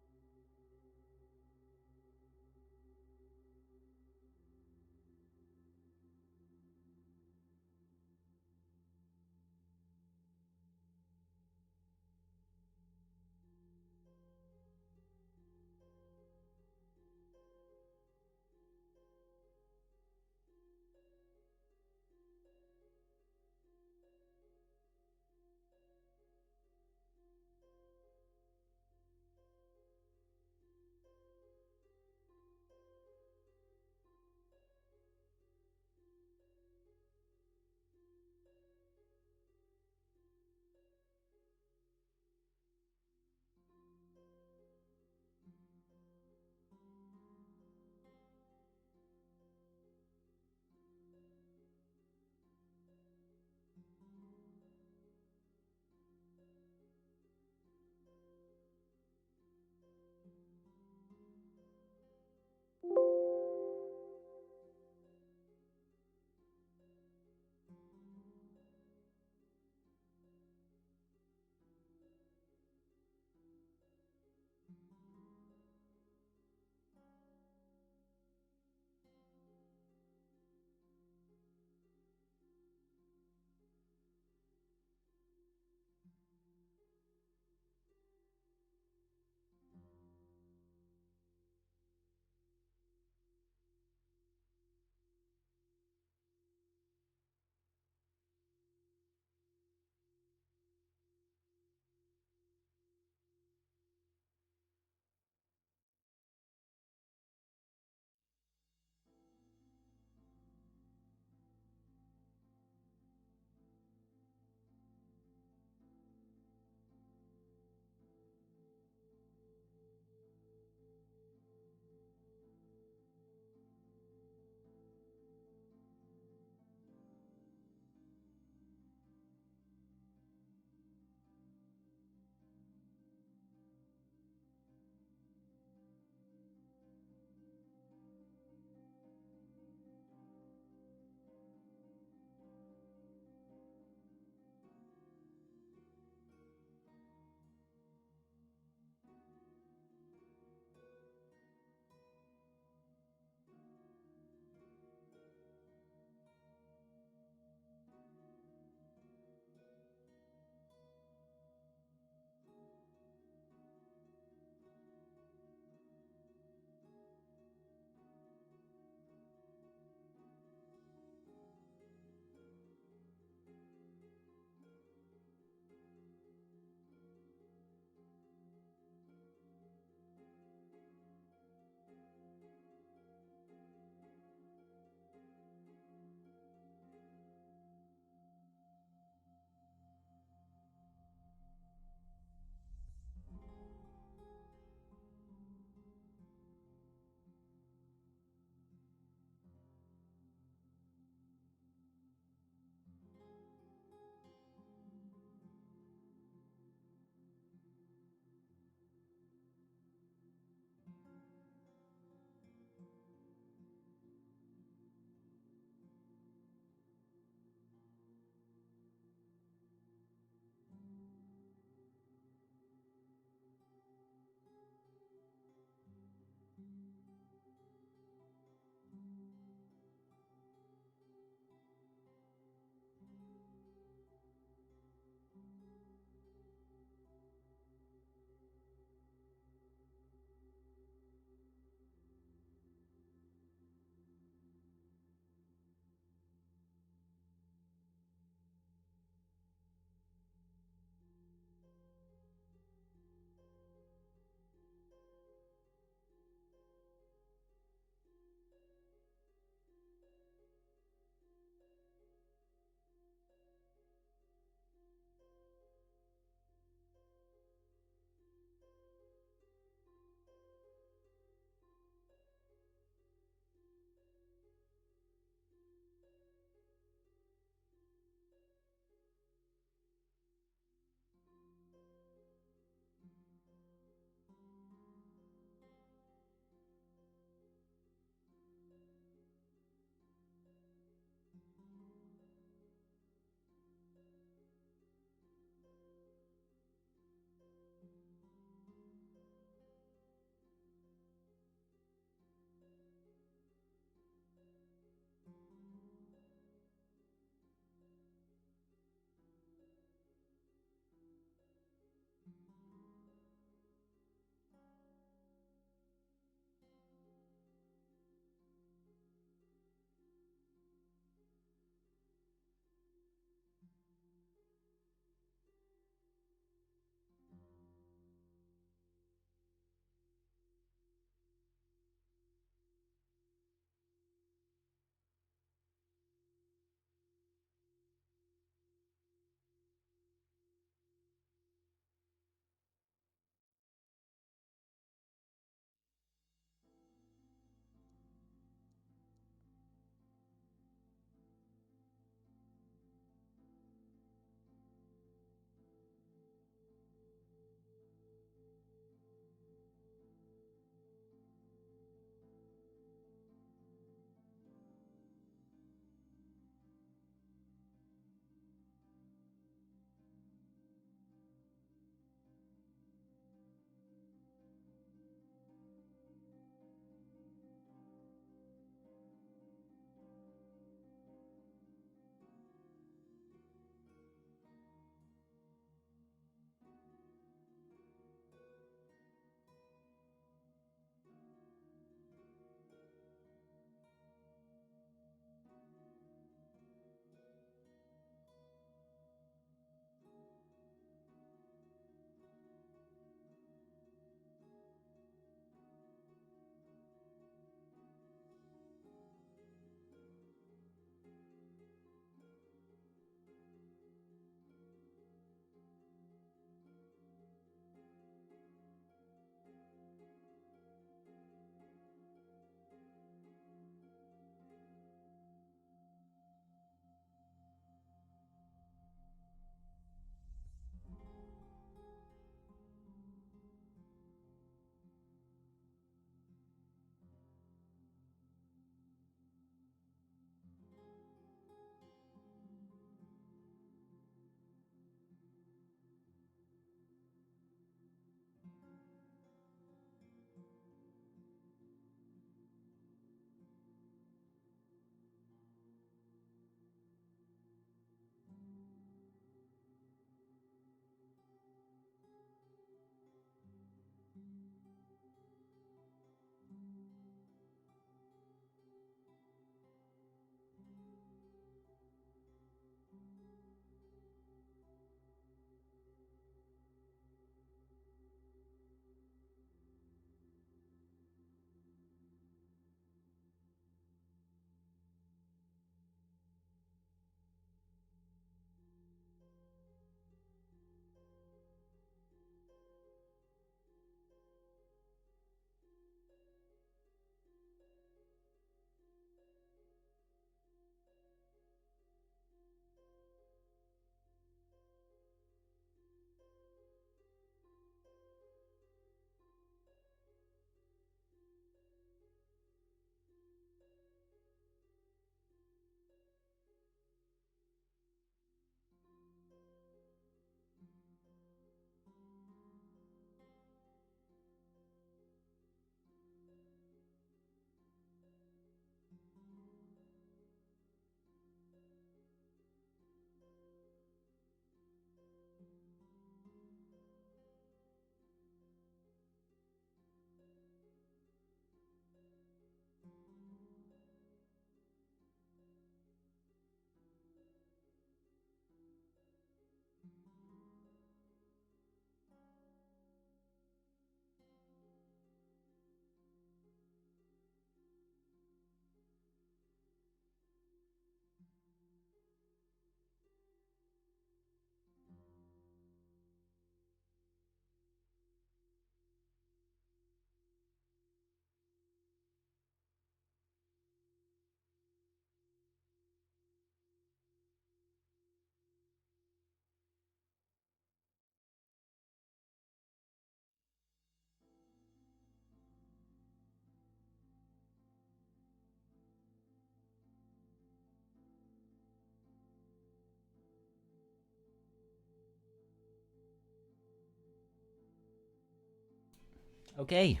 Okay,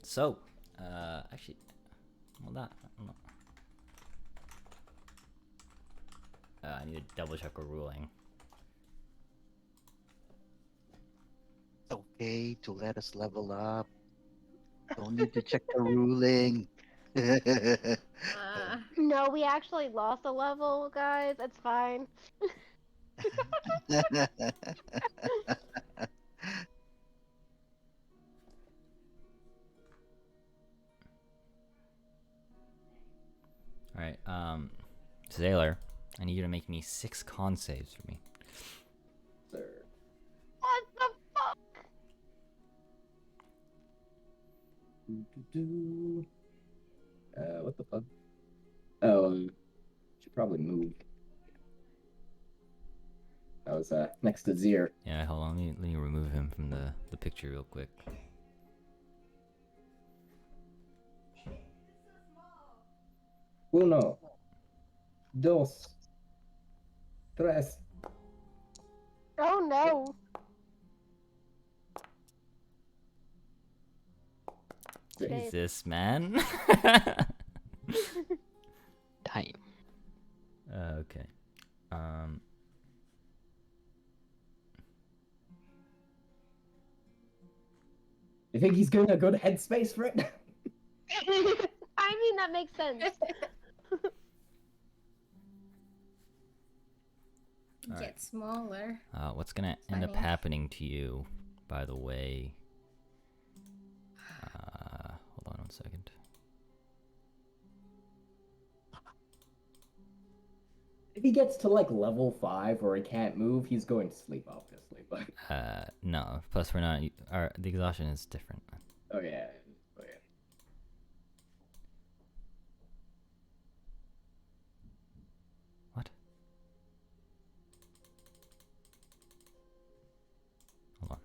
so, actually, hold on. I need to double check a ruling. It's okay to let us level up. Don't need to check the ruling. No, we actually lost a level, guys. It's fine. Alright, Sailor, I need you to make me 6 con saves for me. Sir. What the fuck? What the fuck? Oh, should probably move. I was next to Zir. Yeah, hold on, let me remove him from the picture real quick. Uno, dos, tres. Oh no. Okay. Jesus, man. Time. Okay. You think he's got a good headspace for it? I mean, that makes sense. All right. Get smaller. What's gonna end up Funny. happening to you, by the way? Hold on 1 second. If he gets to like level 5 or he can't move, he's going to sleep, obviously. But No. Plus, we're not. The exhaustion is different. oh yeah, oh yeah. What? Hold on.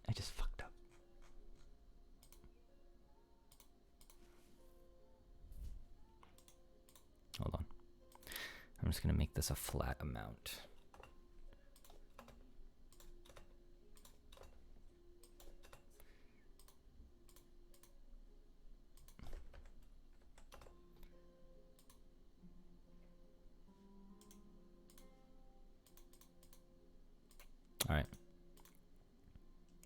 I just fucked up. Hold on. I'm just gonna make this a flat amount. Alright.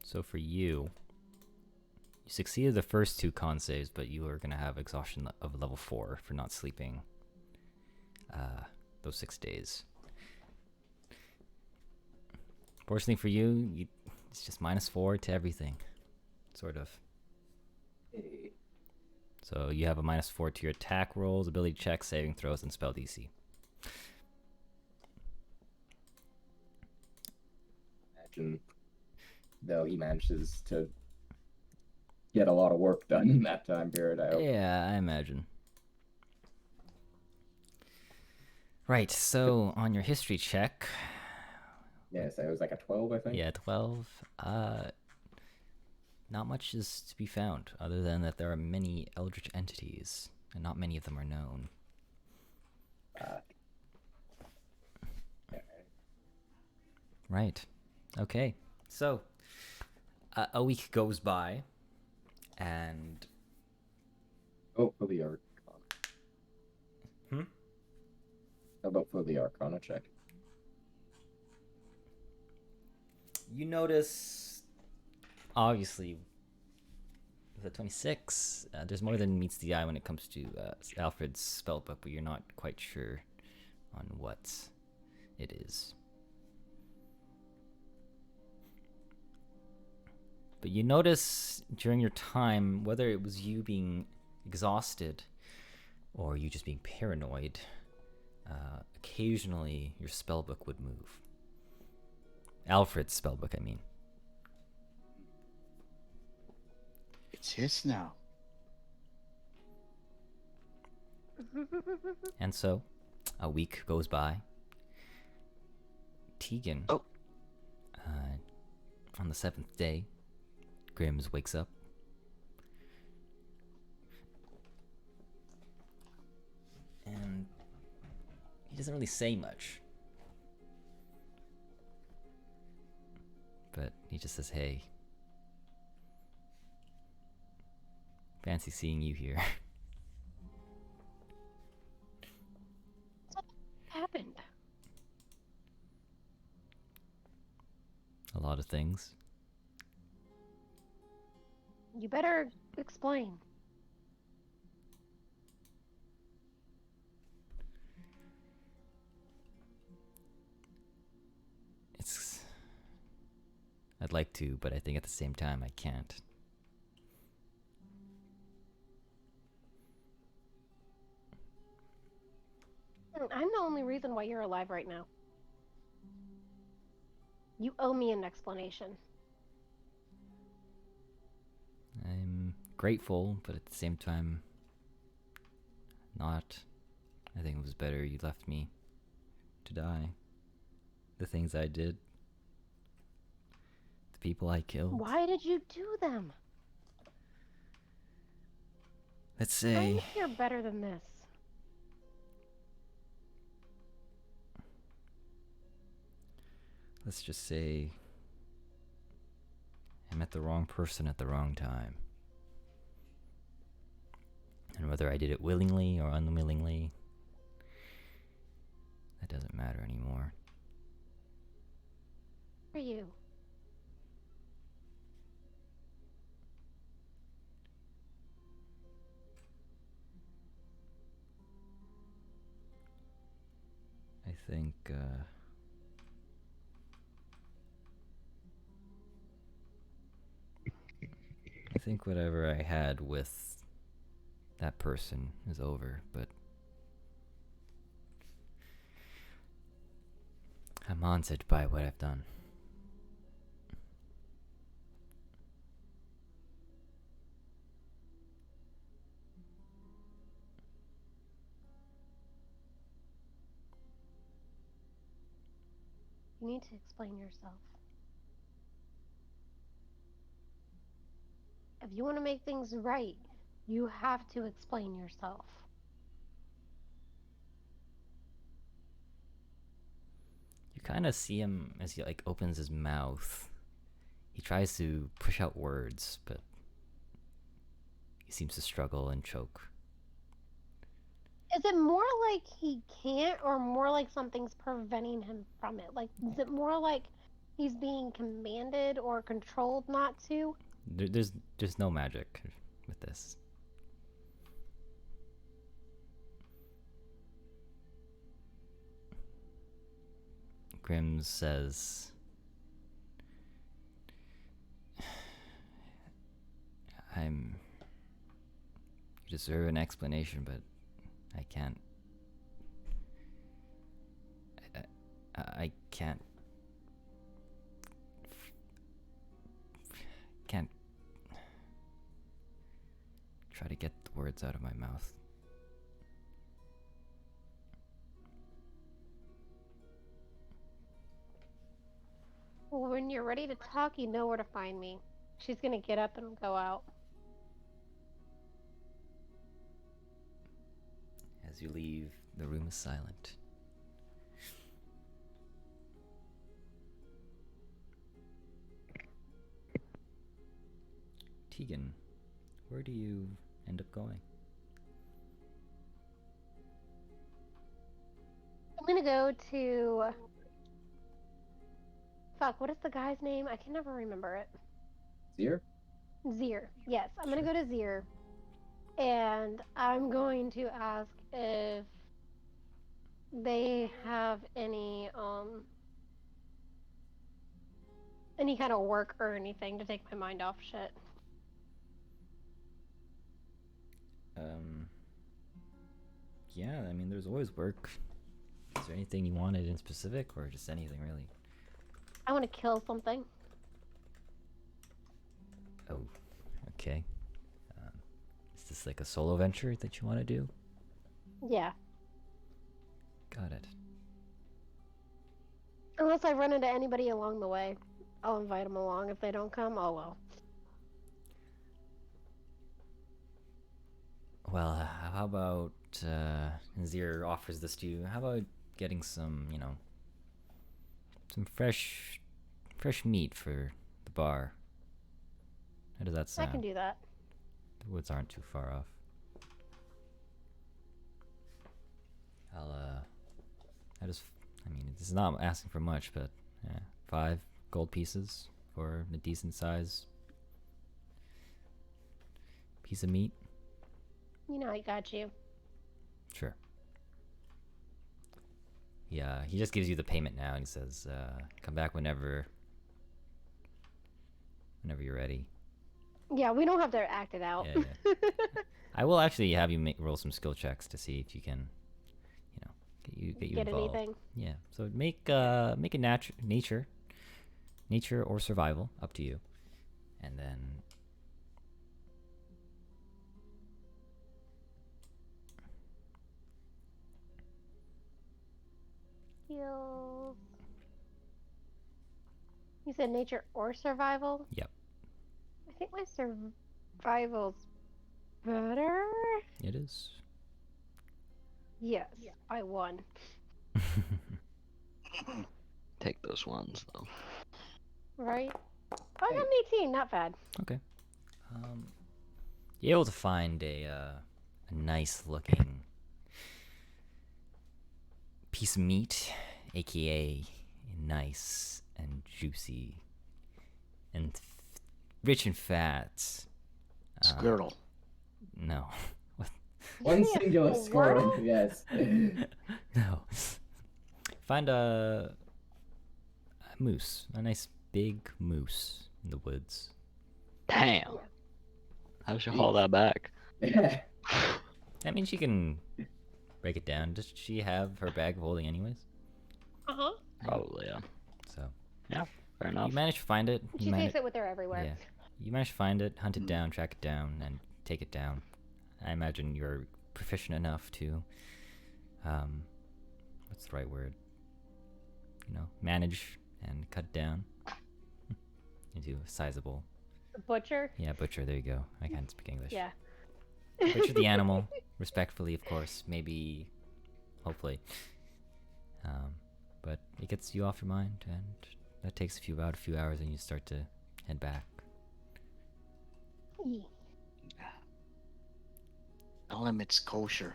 So for you succeeded the first 2 con saves, but you are gonna have exhaustion of level 4 for not sleeping those 6 days. Fortunately for you, it's just -4 to everything. Sort of. So you have a -4 to your attack rolls, ability checks, saving throws, and spell DC. Imagine though he manages to get a lot of work done in that time period. I hope. Yeah, I imagine. Right, so on your history check, Yes, it was like a 12, I think. yeah, 12, not much is to be found, other than that there are many eldritch entities, and not many of them are known. Yeah. Right. Okay. So, a week goes by, and Oh, for the Arcana. Hmm? How about for the Arcana check? you notice, obviously, with a 26, there's more than meets the eye when it comes to Alfred's spellbook, but you're not quite sure on what it is. But you notice during your time, whether it was you being exhausted or you just being paranoid, occasionally your spellbook would move. Alfred's spellbook, I mean. It's his now. And so, a week goes by. Tegan, Oh. on the 7th day, Grims wakes up. And he doesn't really say much. But He just says, "Hey, fancy seeing you here." What happened? A lot of things. You better explain. I'd like to, but I think at the same time I can't. I'm the only reason why you're alive right now. You owe me an explanation. I'm grateful, but at the same time, not. I think it was better you left me to die. The things I did, the people I killed. Why did you do them? Let's I say, think you're better than this. let's just say, I met the wrong person at the wrong time. And whether I did it willingly or unwillingly, that doesn't matter anymore. For you. I think, whatever I had with that person is over, but I'm haunted by what I've done. You need to explain yourself. If you want to make things right, you have to explain yourself. You kind of see him as he like opens his mouth. He tries to push out words, but he seems to struggle and choke. Is it more like he can't, or more like something's preventing him from it? Like, is it more like he's being commanded or controlled not to? There's no magic with this. Grimm says, you deserve an explanation, but I can't. I can't try to get the words out of my mouth. Well, when you're ready to talk, you know where to find me. She's gonna get up and go out. As you leave, the room is silent. Tegan, where do you end up going? I'm gonna go to... Fuck, what is the guy's name? I can never remember it. Seer? Zir. Yes, I'm gonna go to Zir. And I'm going to ask if they have any kind of work or anything to take my mind off shit. Yeah, I mean, there's always work. Is there anything you wanted in specific, or just anything really? I want to kill something. Oh, okay. Is this like a solo venture that you want to do? Yeah. Got it. Unless I run into anybody along the way, I'll invite them along. If they don't come, oh well. Well, how about Zir offers this to you? How about getting some, some fresh meat for the bar. How does that I sound? can do that. The woods aren't too far off. I mean, this is not asking for much, but 5 gold pieces for a decent size piece of meat. You know, I got you. Sure. Yeah, he just gives you the payment now, and he says, "Come back whenever you're ready." Yeah, we don't have to act it out. Yeah, I will actually have you roll some skill checks to see if you can, get you Get involved. anything. Yeah. So make a nature or survival, up to you, and then. Skills. You said nature or survival? Yep. I think my survival's better. It is. Yes, I won. Take those ones though. Right? Oh, I got an 18, not bad. Okay. You're able to find a nice looking piece of meat, aka nice and juicy and rich in fat. Squirrel. No. One Yeah, singular squirrel, squirrel? yes. No. Find a moose, a nice big moose in the woods. Damn. How should you haul that back? That means she can break it down. Does she have her bag of holding anyways? Uh-huh. Probably, yeah. So Yeah, fair enough. you manage to find it. She takes it with her everywhere. Yeah. You manage to find it, hunt it down, track it down, and take it down. I imagine you're proficient enough to, what's the right word? Manage and cut it down into a sizable. Butcher? Yeah, butcher. There you go. I can't speak English. Yeah. Butcher the animal, respectfully, of course. Maybe, hopefully. But it gets you off your mind, and that takes about a few hours, and you start to head back. Tell him it's kosher.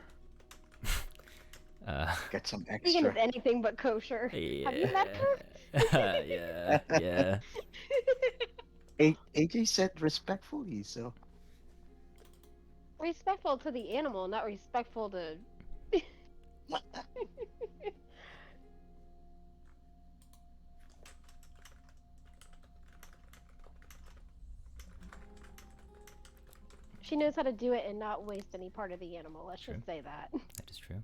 Get some Vegan extra. is anything but kosher. Have you met her? Yeah. AJ said respectfully, so. Respectful to the animal, not respectful to. She knows how to do it and not waste any part of the animal. Let's True. just say that. That is true.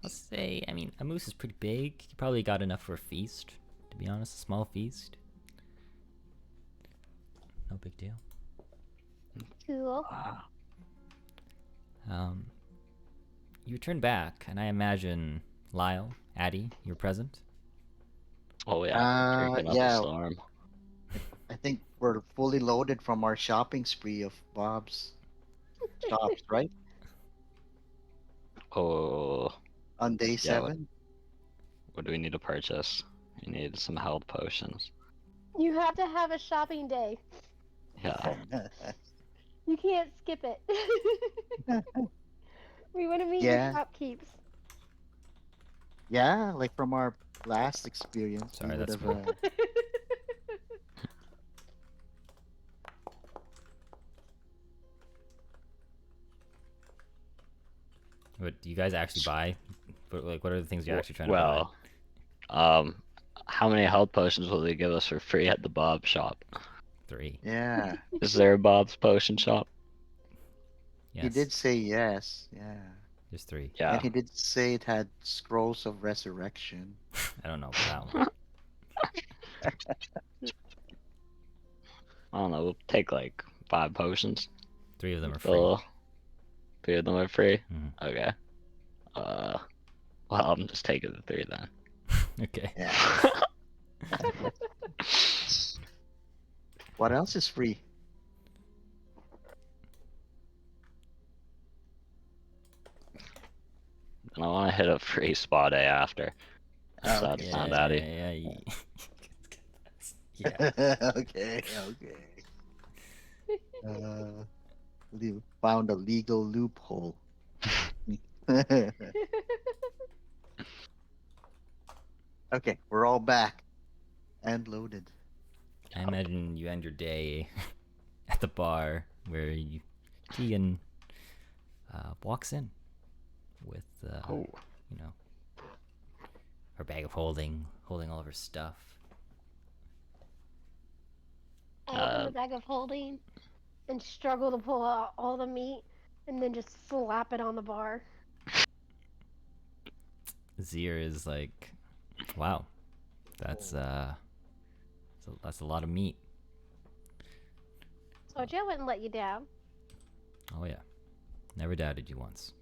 I'll say, I mean, a moose is pretty big. You probably got enough for a feast, to be honest. A small feast. No big deal. Cool. You return back, and I imagine Lyle, Addie, you're present. Oh yeah, drinking up a yeah. storm. I think we're fully loaded from our shopping spree of Bob's shops, right? Oh, On day Yeah, what- 7. what do we need to purchase? We need some health potions. You have to have a shopping day. Yeah. You can't skip it. We want to meet Yeah. your shopkeeps. Yeah, like from our last experience. Sorry, we that's would've, me. What do you guys actually buy? What are the things you're actually trying to buy? Well, how many health potions will they give us for free at the Bob shop? 3. yeah. Is there a Bob's potion shop? Yes. He did say yes. Yeah. There's 3. Yeah. And he did say it had scrolls of resurrection. I don't know about that one. I don't know. We'll take like 5 potions. 3 of them are free. So 3 of them are free. Mhm. Okay. Well, I'm just taking the 3 then. Okay. Yeah. What else is free? And I want to hit a free spa day after. Oh, That's okay. not daddy. Yeah. Yeah. Okay. We found a legal loophole. Okay, we're all back and loaded. I imagine you end your day at the bar where Tegan walks in with, Oh, you know, her bag of holding all of her stuff. I open the bag of holding and struggle to pull out all the meat and then just slap it on the bar. Zir is like, wow, that's that's a lot of meat. Told you I wouldn't let you down. Oh yeah, never doubted you once.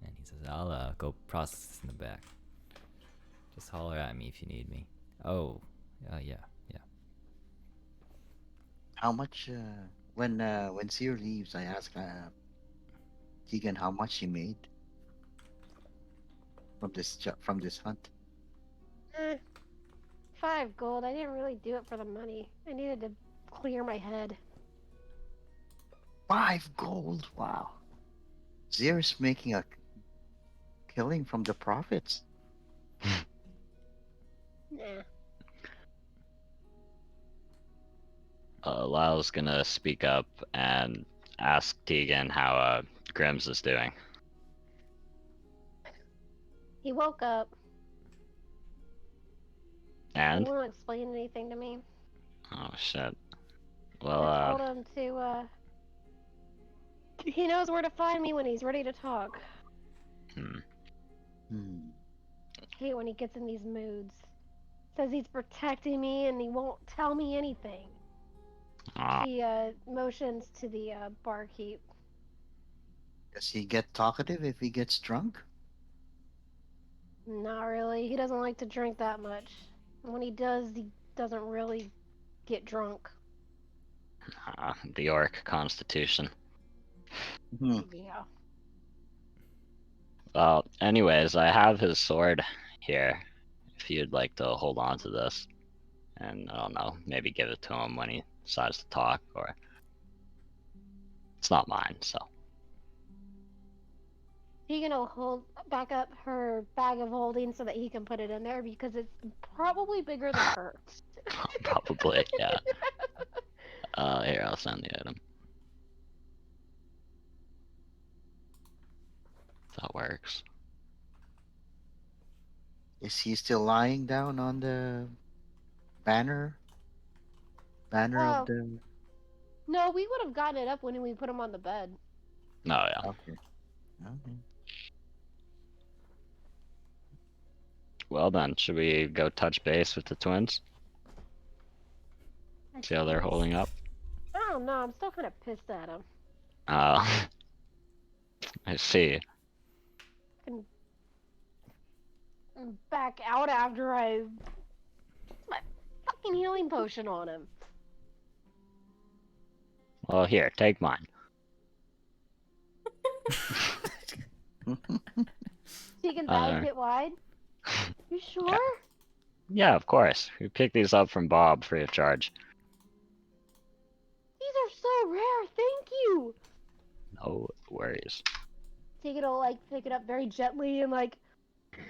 And he says, I'll go process this in the back. Just holler at me if you need me. Oh, yeah. How much? When Seer leaves, I ask Tegan how much she made from this hunt. 5 gold. I didn't really do it for the money. I needed to clear my head. 5 gold. Wow. Seer's making a killing from the profits. Nah. Lyle's gonna speak up and ask Tegan how Grims is doing. He woke up. He And won't explain anything to me. oh shit. I Well, told him to, he knows where to find me when he's ready to talk. hmm. I hate when he gets in these moods. Says he's protecting me and he won't tell me anything. She, motions to the, barkeep. Does he get talkative if he gets drunk? Not really. He doesn't like to drink that much. And when he does, he doesn't really get drunk. The Orc Constitution. Hmm. Yeah. Well, anyways, I have his sword here. If you'd like to hold on to this, and I don't know, maybe give it to him when he decides to talk, or it's not mine, so Tegan will hold back up her bag of holding so that he can put it in there because it's probably bigger than her. probably, yeah. Here, I'll send the item. If that works. Is he still lying down on the banner? Banner of Oh, the. no, we would have gotten it up when we put him on the bed. No, yeah. Okay. Okay. Well then, should we go touch base with the twins? See how they're holding up? I don't know. I'm still kind of pissed at him. I see. And back out after I my fucking healing potion on him. Well, here, take mine. Tegan's eyes get wide. You sure? Yeah, of course. We picked these up from Bob free of charge. These are so rare. Thank you. No worries. Tegan will like pick it up very gently and like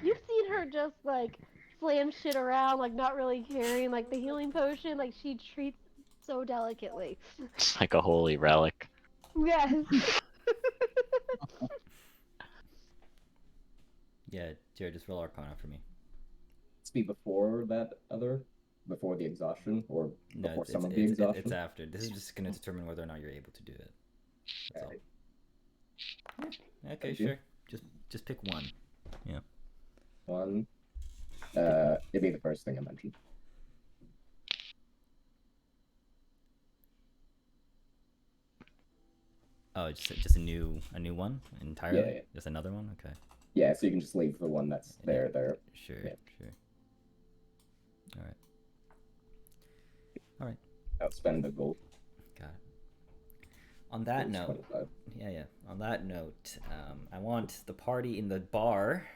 you've seen her just like slam shit around, like not really caring, like the healing potion, like she treats so delicately. It's like a holy relic. Yes. Yeah, Jared, just roll Arcana for me. This be before before the exhaustion, or No, before it's, some it's, of the it's, exhaustion? it's after. This is just going to determine whether or not you're able to do it. That's all. Okay, Thank you. sure. Just pick one. Yeah. One. It'd be the first thing I mentioned. Oh, just a new one entirely. Yeah. Just another one. Okay. Yeah, so you can just leave the one that's there. Sure. Yeah. Sure. All right. Outspend the gold. Got it. On that It's note, 25. yeah. On that note, I want the party in the bar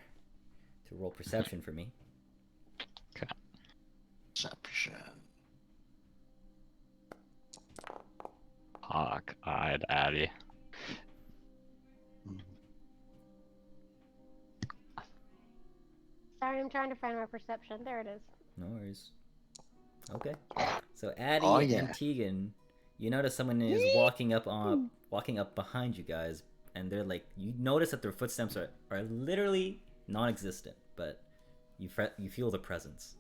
to roll perception for me. Perception. Hawk-eyed Abby. Sorry, I'm trying to find my perception. There it is. No worries. Okay. So Addie Oh, and yeah. Tegan, you notice someone is walking up behind you guys, and they're like, you notice that their footsteps are literally non-existent, but you feel the presence.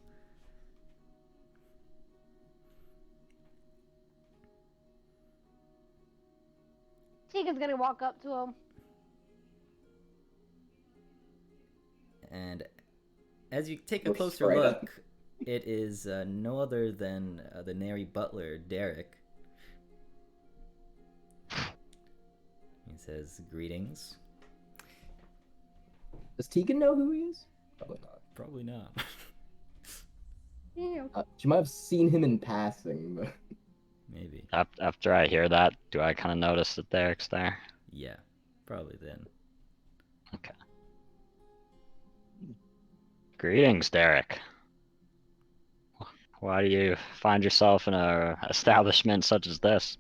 Tegan's gonna walk up to him. And as you take a Looks closer straight up. look, it is no other than the Nary butler, Derek. He says, "Greetings." Does Tegan know who he is? Probably not. Probably not. Yeah. She might have seen him in passing, but Maybe. After I hear that, do I kind of notice that Derek's there? Yeah, probably then. Okay. Greetings, Derek. Why do you find yourself in a establishment such as this?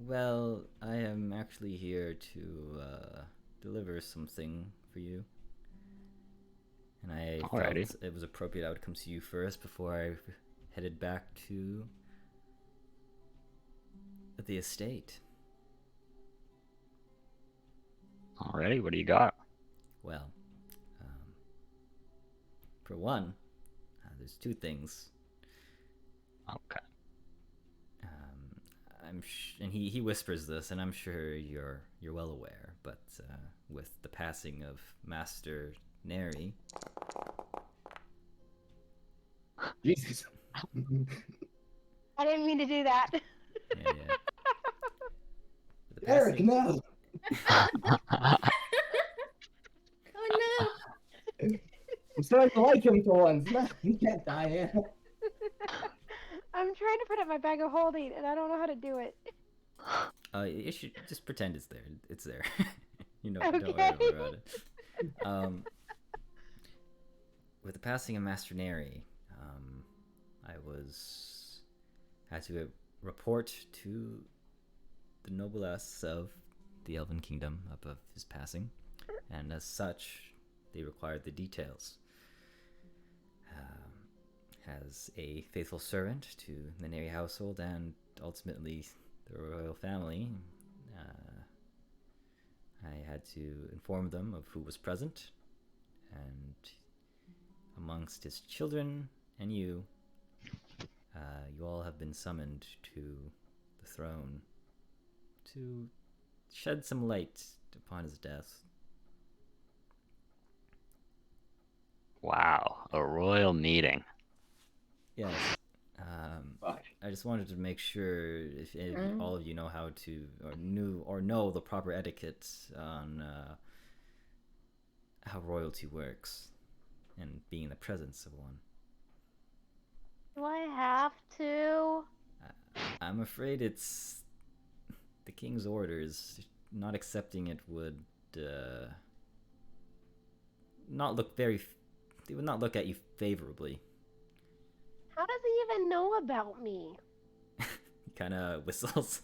Well, I am actually here to deliver something for you. And I Alrighty. felt it was appropriate I would come see you first before I headed back to the estate. Alrighty, what do you got? Well, for one, there's two things. Okay. And he whispers this, and I'm sure you're well aware. But with the passing of Master Neri, Jesus. I didn't mean to do that. yeah. With the Eric, passing- no. Oh I'm starting to like him for once. No, you can't die here. I'm trying to put up my bag of holding, and I don't know how to do it. You should just pretend it's there. It's there. Don't Okay. worry about it. With the passing of Master Neri, I had to report to the noblesse of the Elven Kingdom of his passing, and as such, they required the details. As a faithful servant to the Neri household and ultimately the royal family, I had to inform them of who was present, and amongst his children and you all have been summoned to the throne to shed some light upon his death. Wow, a royal meeting. Yes. Fuck. I just wanted to make sure if all of you know how to, or know the proper etiquette on how royalty works and being in the presence of one. Do I have to? I'm afraid it's the king's orders. Not accepting it would not look very. They would not look at you favorably. How does he even know about me? He kind of whistles.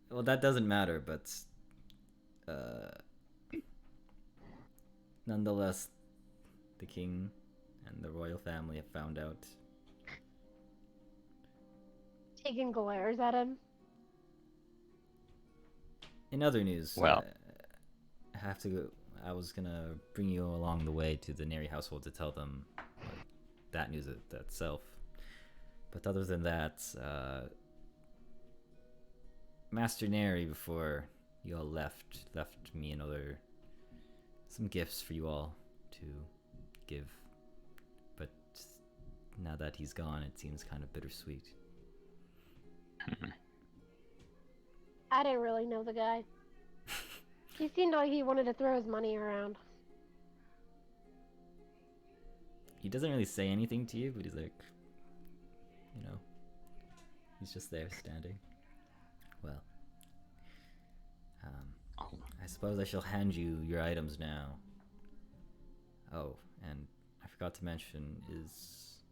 Well, that doesn't matter, but nonetheless, the king and the royal family have found out. Tegan glares at him. In other news, Well. I was gonna bring you along the way to the Neri household to tell them that news itself. But other than that, Master Neri, before you all left me some gifts for you all to give. But now that he's gone, it seems kind of bittersweet. I didn't really know the guy. He seemed like he wanted to throw his money around. He doesn't really say anything to you, but he's like, he's just there standing. Well, I suppose I shall hand you your items now. Oh, and I forgot to mention, is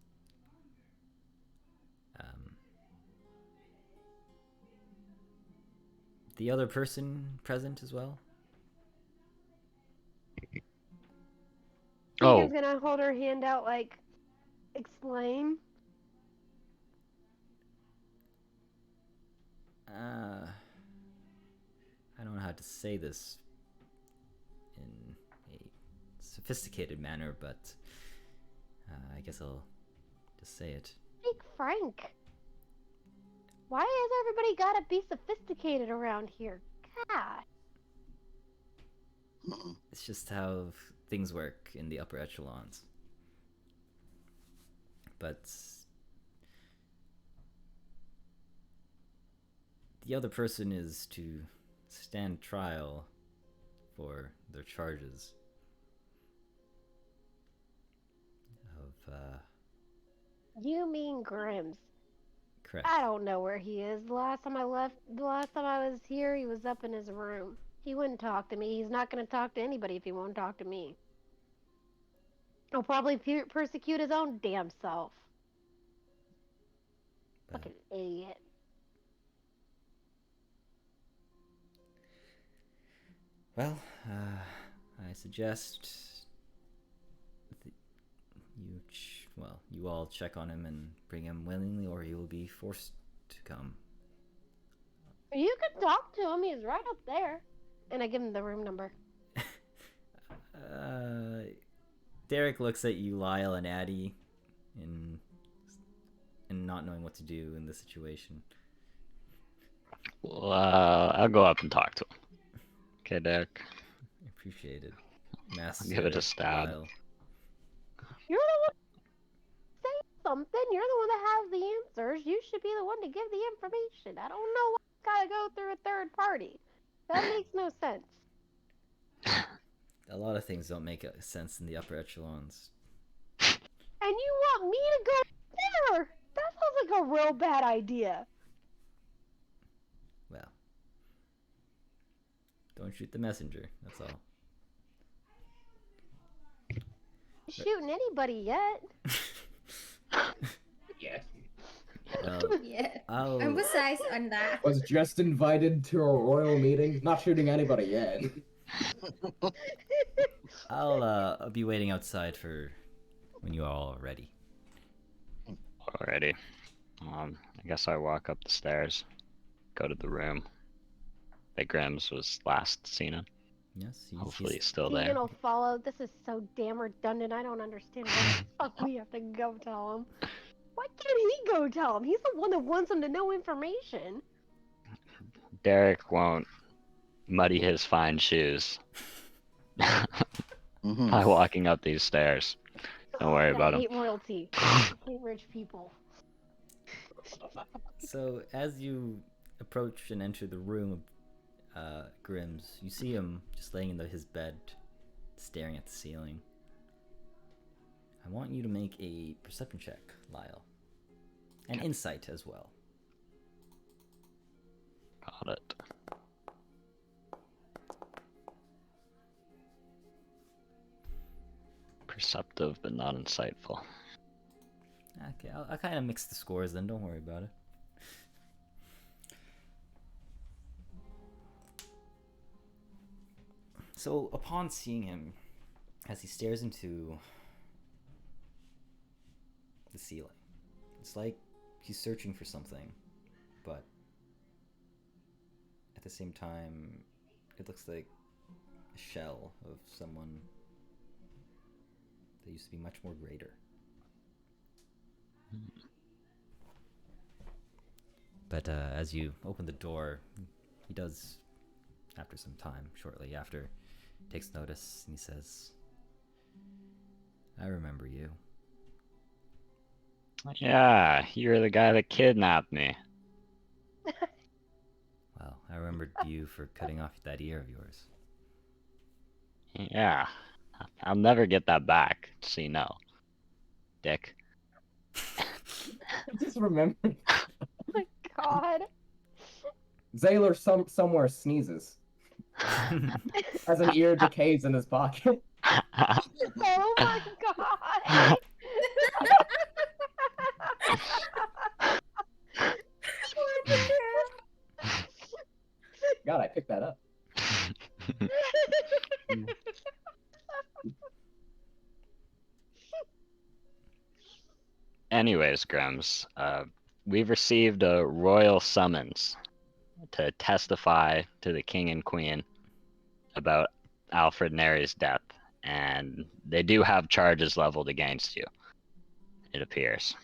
the other person present as well? Oh. Tegan's gonna hold her hand out like, explain. I don't know how to say this in a sophisticated manner, but I guess I'll just say it. Speak frank. Why has everybody gotta be sophisticated around here? God. It's just how things work in the upper echelons. But the other person is to stand trial for their charges of You mean Grims? correct. I don't know where he is. The last time I was here, he was up in his room. He wouldn't talk to me. He's not gonna talk to anybody if he won't talk to me. He'll probably persecute his own damn self. But Fucking idiot. well, I suggest you all check on him and bring him willingly, or he will be forced to come. You can talk to him. He's right up there. And I give him the room number. Derek looks at you, Lyle, and Addie, in not knowing what to do in this situation. Well, I'll go up and talk to him. Okay, Derek. Appreciated. Master Give it a stab. Lyle. You're the one say something. You're the one that has the answers. You should be the one to give the information. I don't know why it's gotta go through a third party. That makes no sense. A lot of things don't make sense in the upper echelons. And you want me to go there? That sounds like a real bad idea. Well, don't shoot the messenger, that's all. Shooting anybody yet? Yeah. Well, Yeah. I'll Emphasize on that. Was just invited to a royal meeting. Not shooting anybody yet. I'll be waiting outside for when you all are ready. Alrighty. I guess I walk up the stairs, go to the room that Grims was last seen in. Yes, Hopefully he's he's still Tegan there. will follow. This is so damn redundant. I don't understand what the fuck we have to go tell him. Why can't he go tell him? He's the one that wants him to know information. Derek won't muddy his fine shoes by walking up these stairs. Don't worry about I him. hate royalty. I hate rich people. So as you approach and enter the room of Grimm's, you see him just laying in his bed, staring at the ceiling. I want you to make a perception check, Lyle. And insight as well. Got it. Perceptive but not insightful. Okay, I'll kind of mix the scores then, don't worry about it. So, upon seeing him, as he stares into the ceiling, it's like he's searching for something, but at the same time, it looks like a shell of someone that used to be much more greater. But as you open the door, he does, after some time, shortly after, takes notice and he says, "I remember you." Yeah, you're the guy that kidnapped me. Well, I remembered you for cutting off that ear of yours. Yeah. I'll never get that back, so you know. Dick. I just remembered. Oh my god. Zaylor somewhere sneezes as an ear decays in his pocket. Oh my god. Gotta anyways, Grims, we've received a royal summons to testify to the king and queen about Alfred Neri's death, and they do have charges leveled against you, it appears.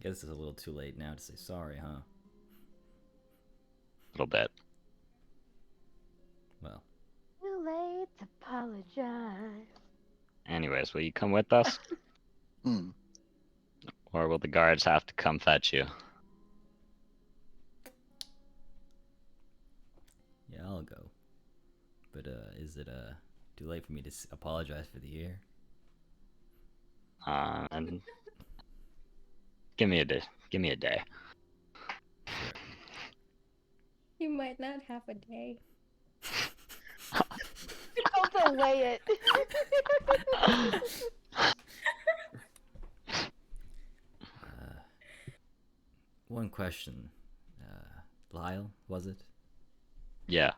Guess it's a little too late now to say sorry, huh? A little bit. Well, Too late to apologize. Anyways, will you come with us? Hmm. Or will the guards have to come fetch you? yeah, I'll go. But is it too late for me to apologize for the year? And give me a day. Give me a day. Sure. You might not have a day. Don't delay it. One question. Lyle, was it? Yeah.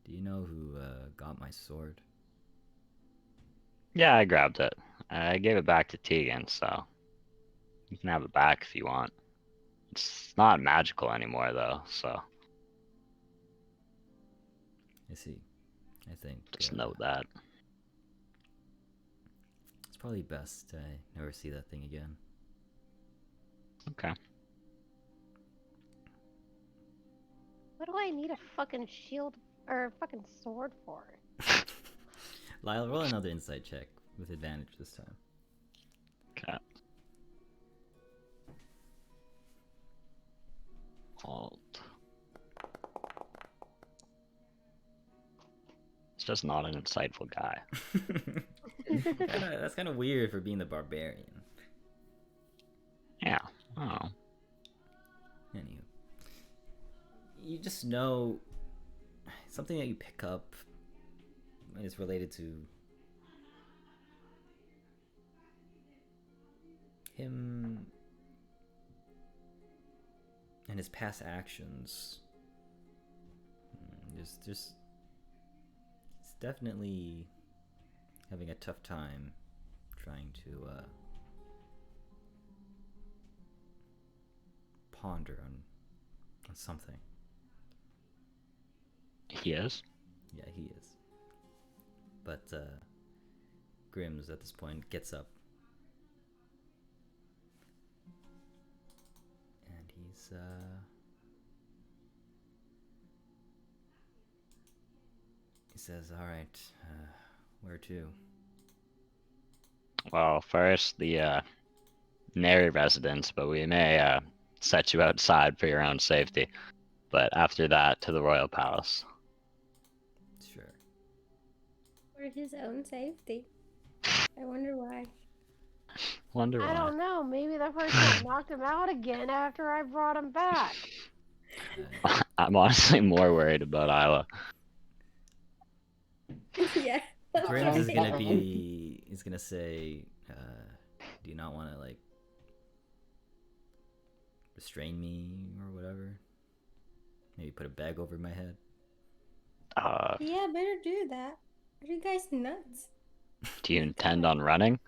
Do you know who got my sword? Yeah, I grabbed it. I gave it back to Tegan, so you can have it back if you want. It's not magical anymore, though, so I see. I think just note that. it's probably best I never see that thing again. Okay. What do I need a fucking shield or a fucking sword for? Lyle, roll another insight check with advantage this time. Okay. Alt. It's just not an insightful guy. That's kind of weird for being the barbarian. Yeah. Oh. Anywho, you just know something that you pick up is related to him and his past actions. Just he's definitely having a tough time trying to ponder on something. He is? Yeah, he is. But Grims at this point gets up. And he says, alright, where to? Well, first, the Nary residence, but we may set you outside for your own safety. But after that, to the royal palace. Sure. For his own safety. I wonder why. Wonder why. I don't know. Maybe the person knocked him out again after I brought him back. I'm honestly more worried about Isla. Yeah. Grims is gonna okay. be. He's gonna say, "Do you not want to like restrain me or whatever? Maybe put a bag over my head." Yeah, better do that. Are you guys nuts? Do you intend on running?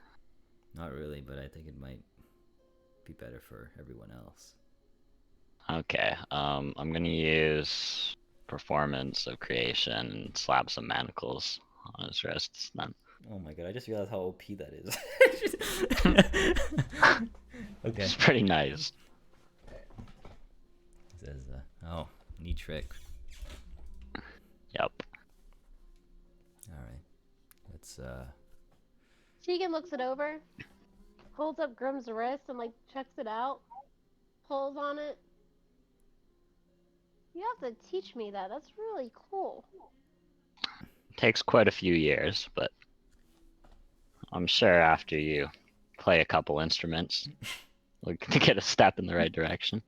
Not really, but I think it might be better for everyone else. Okay. I'm gonna use performance of creation and slap some manacles on his wrists then. Oh my god! I just realized how OP that is. Okay. It's pretty nice. It says, "Oh, neat trick." Yep. All right. Let's Tegan looks it over, holds up Grimm's wrist and like checks it out, pulls on it. You have to teach me that. That's really cool. Takes quite a few years, but I'm sure after you play a couple instruments, we'll get a step in the right direction.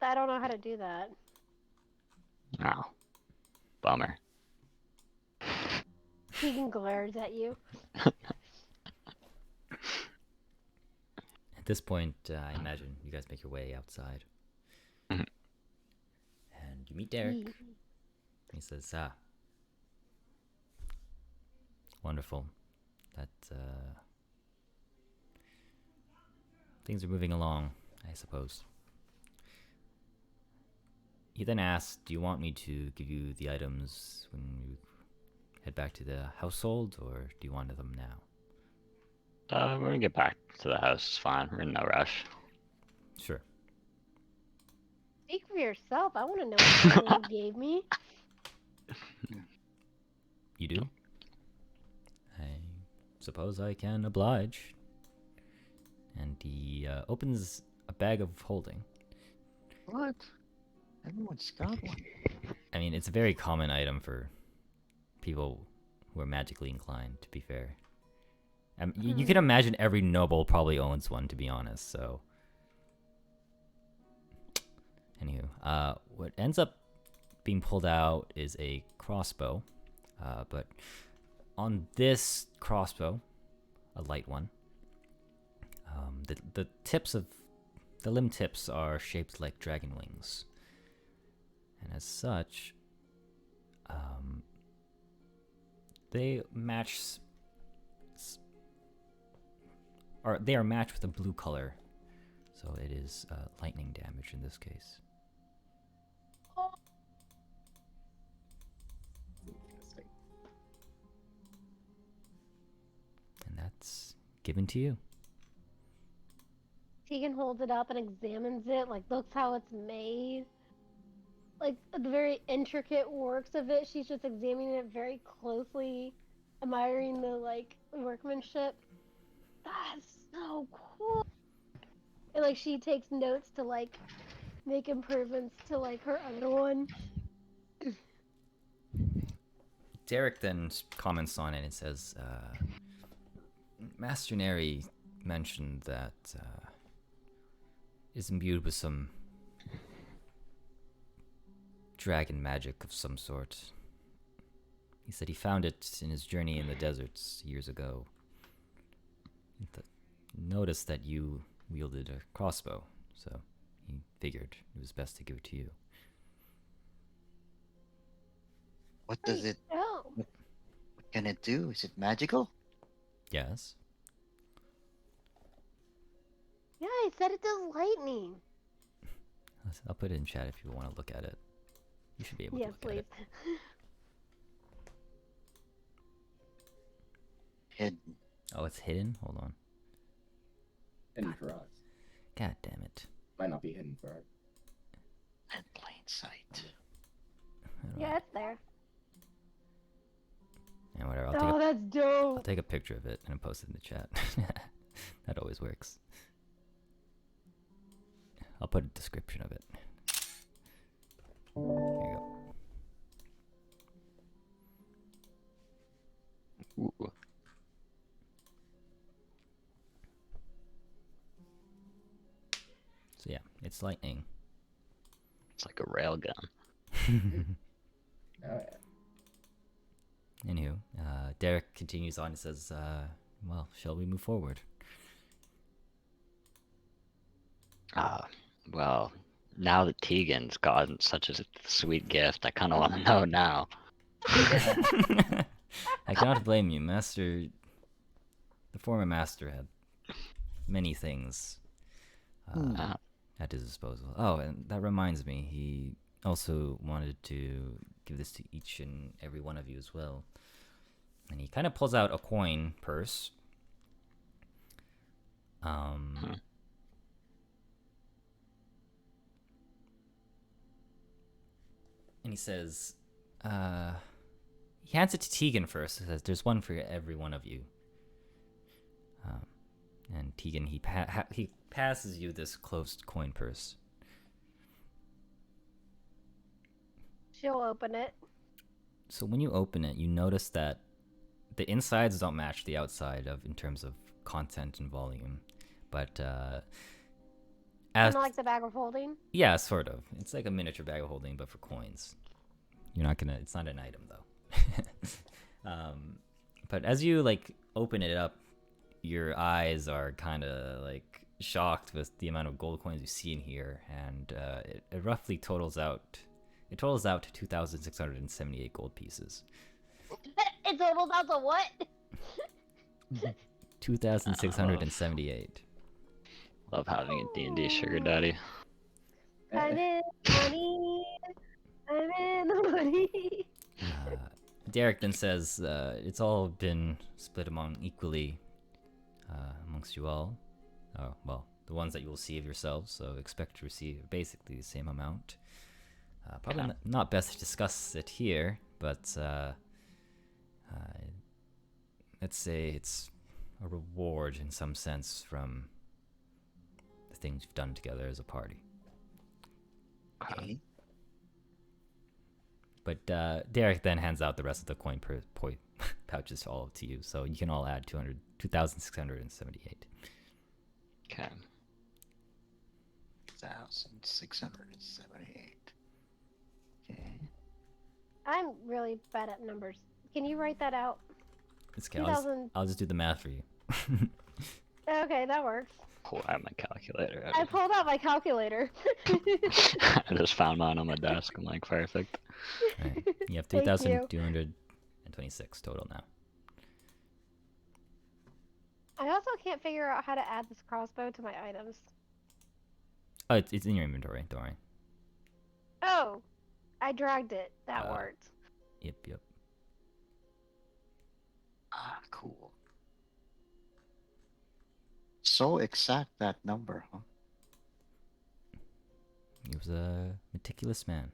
I don't know how to do that. Oh, bummer. Tegan glares at you. At this point, I imagine you guys make your way outside, Mhm. and you meet Derek. He says, wonderful. That, things are moving along, I suppose. He then asks, do you want me to give you the items when you head back to the household, or do you want them now? We're gonna get back to the house. It's fine. We're in no rush. Sure. Speak for yourself. I want to know what you gave me. You do? I suppose I can oblige. And he opens a bag of holding. What? Everyone's got one. I mean, it's a very common item for people who are magically inclined, to be fair. You can imagine every noble probably owns one, to be honest, so... Anywho, what ends up being pulled out is a crossbow, but on this crossbow, a light one, the tips of... the limb tips are shaped like dragon wings. And as such, they match... or they are matched with a blue color, so it is lightning damage in this case. Interesting. And that's given to you. Tegan holds it up and examines it, like looks how it's made. Like the very intricate works of it. She's just examining it very closely, admiring the like workmanship. That's so cool. And like she takes notes to like make improvements to like her other one. Derek then comments on it and says, Master Neri mentioned that it's imbued with some dragon magic of some sort. He said he found it in his journey in the deserts years ago. Noticed that you wielded a crossbow, so he figured it was best to give it to you. What does it? Oh, What can it do? Is it magical? Yes? yeah, I said it does lightning. I'll put it in chat if you want to look at it. You should be able Yes, to look please. at it. Hidden. Oh, it's hidden? Hold on. Hidden for us. God damn it. Might not be hidden for us. In plain sight. How do Yeah, it's there. Yeah, whatever. Oh, that's I'll dope. take a picture of it and post it in the chat. That always works. I'll put a description of it. Here you go. Ooh. So yeah, it's lightning. It's like a railgun. Oh yeah. Anywho, Derek continues on and says, well, shall we move forward? Well, now that Tegan's gotten such a sweet gift, I kind of want to know now. I cannot blame you, Master. The former Master had many things at his disposal. Oh, and that reminds me, he also wanted to give this to each and every one of you as well. And he kind of pulls out a coin purse. And he says, he hands it to Tegan first. He says, there's one for every one of you. And Tegan, he passes you this closed coin purse. She'll open it. So when you open it, you notice that the insides don't match the outside in terms of content and volume. But Kind of like the bag of holding. yeah, sort of. It's like a miniature bag of holding, but for coins. It's not an item though. But as you like open it up, your eyes are kind of like shocked with the amount of gold coins you see in here, and it roughly totals out. It totals out to 2,678 gold pieces. It totals out to what? 2,678. Love having a D&D sugar daddy. I'm in the money. I'm in the money. Derek then says it's all been split among equally amongst you all. Well, the ones that you will see of yourselves, so expect to receive basically the same amount. Probably not best to discuss it here, but let's say it's a reward in some sense from the things you've done together as a party. Okay. But Derek then hands out the rest of the coin pouches all to you, so you can all add 2,678. Okay. 1,678. Okay. I'm really bad at numbers. Can you write that out? It's okay. 2,000. I'll just do the math for you. Okay, that works. Cool, I have my calculator. I pulled out my calculator. I just found mine on my desk. I'm like, perfect. Right. You have Thank you. 3,226 total now. I also can't figure out how to add this crossbow to my items. Oh, it's in your inventory. Don't worry. Oh, I dragged it. That worked. Yep. Ah, cool. So exact, that number, huh? He was a meticulous man.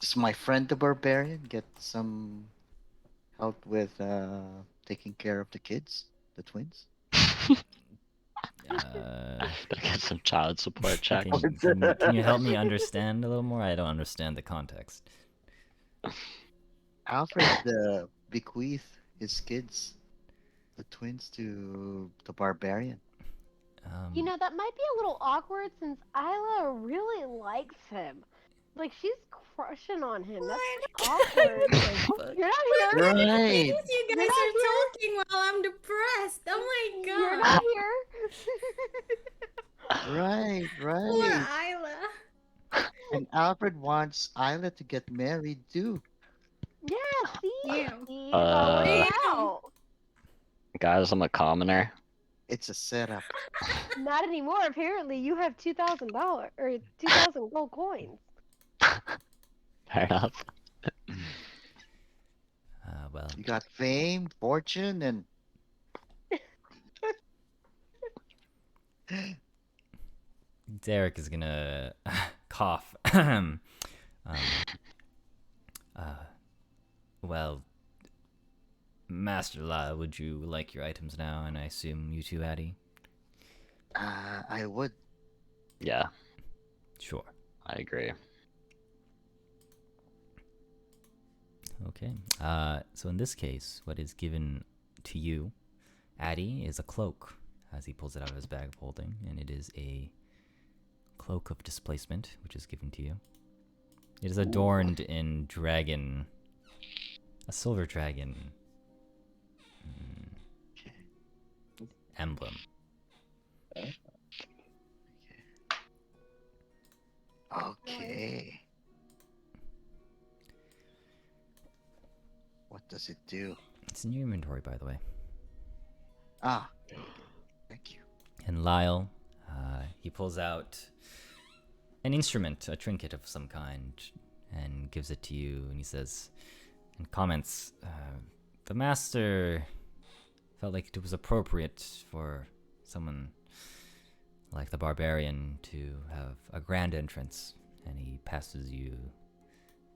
Does my friend the barbarian get some help with taking care of the kids, the twins? Gotta get some child support check. Can you help me understand a little more? I don't understand the context. Alfred bequeathed his kids, the twins, to the barbarian. You know, that might be a little awkward since Isla really likes him. Like, she's crushing on him. That's awkward. You're not here. Right. You You're guys not are here. talking while I'm depressed. Oh my You're god. not here. Right, Poor right. Isla. And Alfred wants Isla to get married too. Yeah, see? Damn. See? It's all working Damn. out. Guys, I'm a commoner. It's a setup. Not anymore. Apparently, you have $2,000 or 2,000 gold coins. Fair enough. Well, You got fame, fortune, and Derek is gonna cough. Well, Master Lyle, would you like your items now? And I assume you too, Addie? I would. Yeah, Sure. I agree. Okay. So in this case, what is given to you, Addie, is a cloak, as he pulls it out of his bag of holding, and it is a cloak of displacement, which is given to you. It is adorned in a silver dragon emblem. Okay. What does it do? It's in your inventory, by the way. Ah, thank you. And Lyle, he pulls out an instrument, a trinket of some kind, and gives it to you, and he says, and comments, the master felt like it was appropriate for someone like the barbarian to have a grand entrance, and he passes you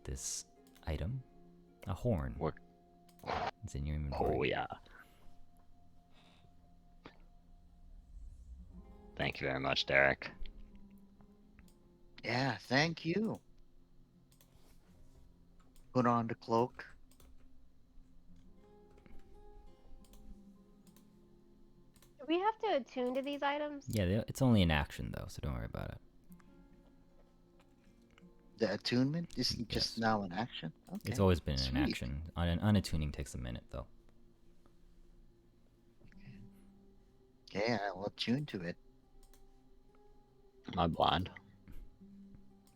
this item, a horn. What? It's in your inventory. Oh, yeah. Thank you very much, Derek. Yeah, thank you. Put on the cloak. Do we have to attune to these items? Yeah, it's only an action, though, so don't worry about it. The attunement is just Yes. now in action. Okay. It's always been an Sweet. action. Unattuning takes a minute, though. Okay, I will tune to it. Am I blind?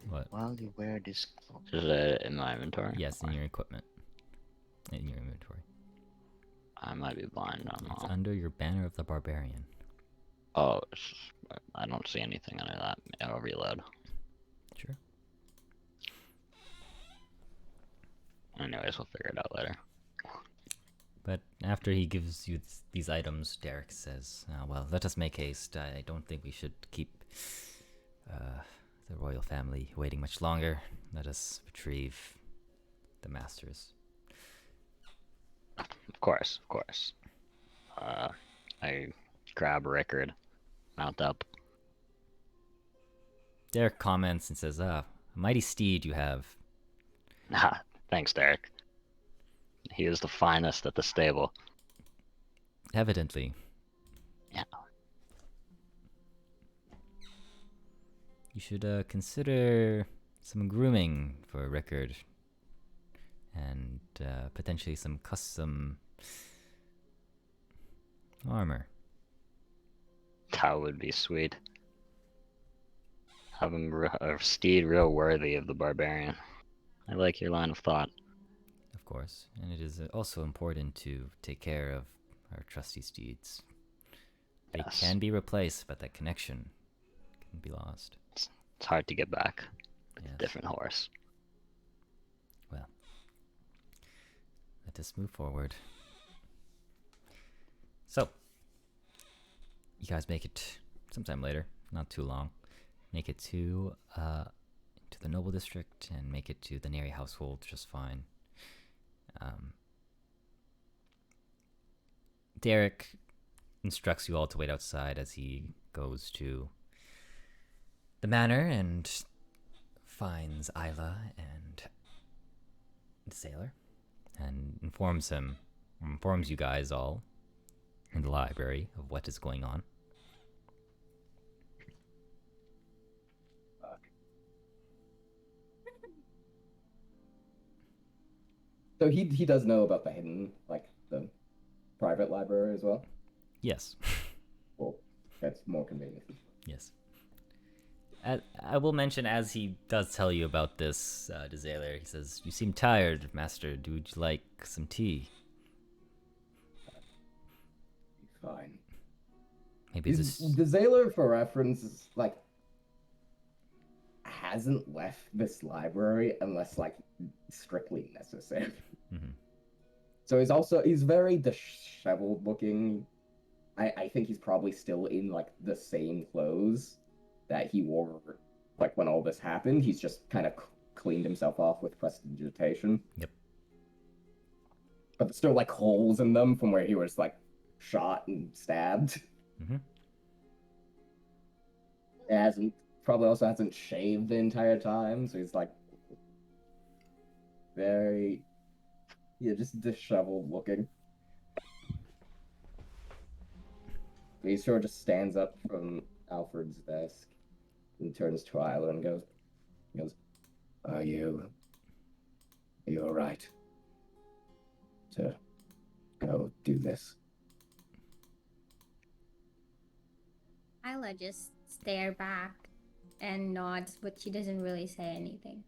What? While you wear this cloak. Is it in my inventory? Yes, in your equipment. In your inventory. I might be blind. I don't It's know. under your banner of the barbarian. Oh, I don't see anything under that. I'll reload. Sure. Anyways, we'll figure it out later. But after he gives you these items, Derek says, well, let us make haste. I don't think we should keep the royal family waiting much longer. Let us retrieve the masters. Of course, of course. I grab Rickard, mount up. Derek comments and says, a mighty steed you have. Ah, thanks, Derek. He is the finest at the stable. Evidently. Yeah. You should consider some grooming for Rickard. And potentially some custom armor. That would be sweet. Having a steed real worthy of the barbarian. I like your line of thought. Of course. And it is also important to take care of our trusty steeds. They Yes. can be replaced, but that connection can be lost. It's hard to get back with Yes. a different horse. Well, let us move forward. So, you guys make it sometime later, not too long. Make it to the noble district and make it to the Neri household just fine. Derek instructs you all to wait outside as he goes to the manor and finds Isla and the sailor and informs you guys all in the library of what is going on. So he does know about the hidden, like the private library as well. Yes. Well, that's more convenient. Yes. I will mention, as he does tell you about this, Desailor, he says, "You seem tired, Master. Would you like some tea?" Fine. Maybe this... The Zailer, for reference, is like hasn't left this library unless like strictly necessary. Mhm. So he's very disheveled looking. I think he's probably still in like the same clothes that he wore like when all this happened. He's just kind of cleaned himself off with prestidigitation. Yep. But there's still like holes in them from where he was like shot and stabbed. Mhm. Probably also hasn't shaved the entire time, so he's like very, just disheveled looking. But he sort of just stands up from Alfred's desk and turns to Isla and goes, "Are you all right to go do this?" Isla just stare back and nods, but she doesn't really say anything.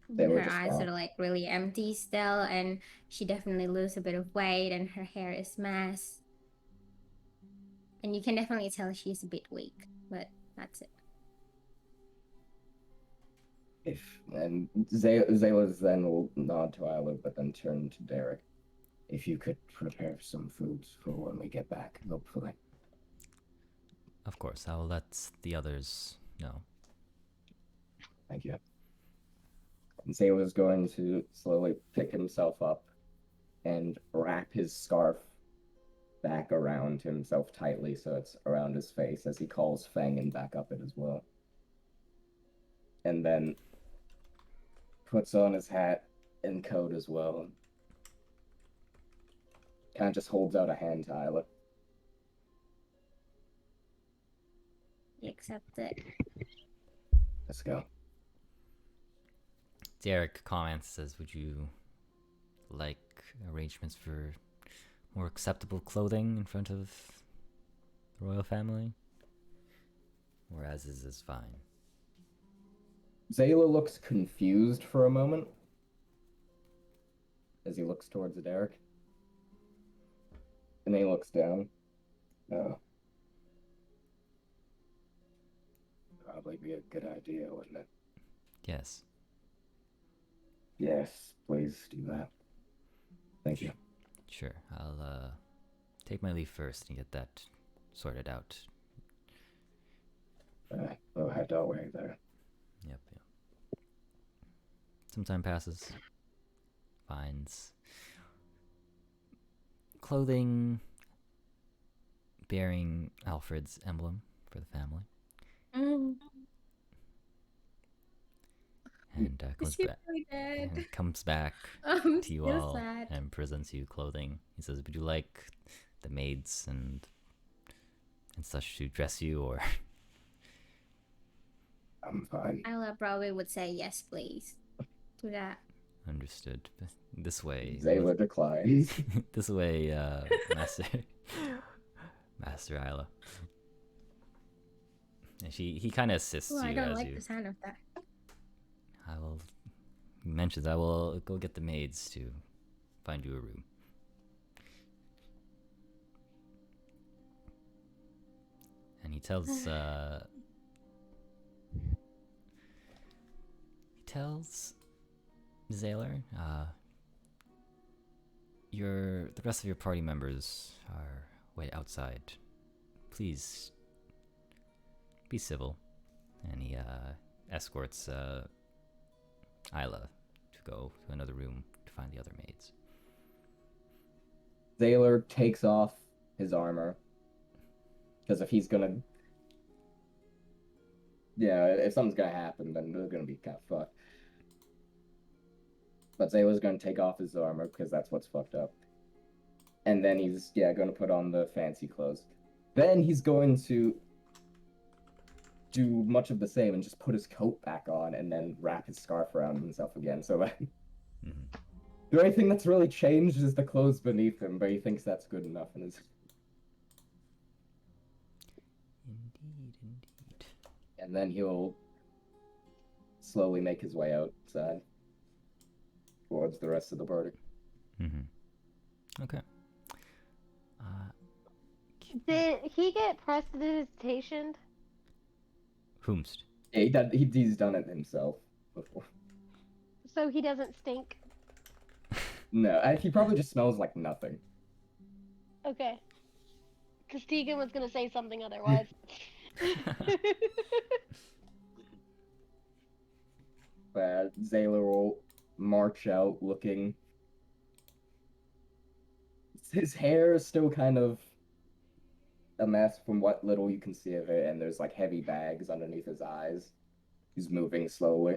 They were Her just eyes gone. are like really empty still, and she definitely lose a bit of weight, and her hair is messed. And you can definitely tell she's a bit weak, but that's it. And Zayla's then will nod to Isla, but then turn to Derek. "If you could prepare some food for when we get back, hopefully." Of course, I will let the others know. Thank you. And Zayla's going to slowly pick himself up and wrap his scarf back around himself tightly so it's around his face as he calls Fang and back up it as well. And then puts on his hat and coat as well. Kind of just holds out a hand to Isla. He accepts it. Let's go. Derek comments, says, "Would you like arrangements for more acceptable clothing in front of the royal family? Or as is fine? Zayla looks confused for a moment as he looks towards Derek. And then he looks down. Oh. Probably be a good idea, wouldn't it? Yes. Yes, please do that. Thank you. Sure. I'll take my leave first and get that sorted out. Oh, don't worry there. Yep. Some time passes. Finds clothing bearing Alfred's emblem for the family. Mm. And Is he really dead? comes back I'm to you still all sad. and presents you clothing. He says, "Would you like the maids and such to dress you, or?" I'm fine. Isla probably would say yes, please, to that. Understood. This way. Zayla declines. This way, Master Isla. And he kind of assists Oh, you I don't as like you. the sound of that. He mentions, I will go get the maids to find you a room. And he tells Zaylor, the rest of your party members are way outside. Please be civil. And he escorts Isla to go to another room to find the other maids. Zaylor takes off his armor. Because if he's gonna... Yeah, if something's gonna happen, then they're gonna be kind of fucked. But Zaylor's gonna take off his armor, because that's what's fucked up. And then he's, gonna put on the fancy clothes. Then he's going to do much of the same and just put his coat back on and then wrap his scarf around himself again. So that the only thing that's really changed is the clothes beneath him, but he thinks that's good enough. And is Indeed. and then he'll slowly make his way outside towards the rest of the party. Okay. Did he get prestidigitationed? Whomst? Yeah, he's done it himself before. So he doesn't stink? No, he probably just smells like nothing. Okay. Because Tegan was going to say something otherwise. Zaylor will march out looking. His hair is still kind of a mess from what little you can see of it, and there's like heavy bags underneath his eyes. He's moving slowly.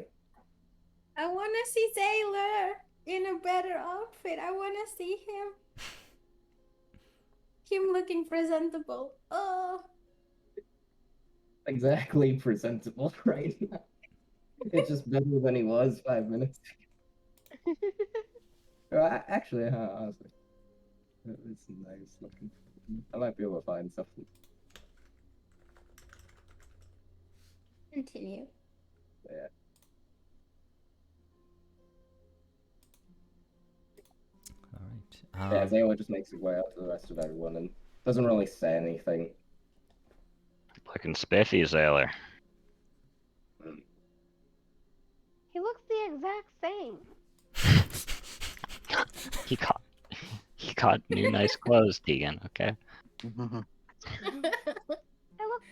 I want to see Sailor in a better outfit. I want to see him looking presentable. Oh. Exactly presentable right now. It's just better than he was 5 minutes ago. Actually, honestly, it's nice looking. I might be able to find something. Continue. Yeah. All Yeah, right. Zayla just makes his way out to the rest of everyone and doesn't really say anything. Looking spiffy, Sailor. He looks the exact same. He got new nice clothes, Tegan. Okay. It looks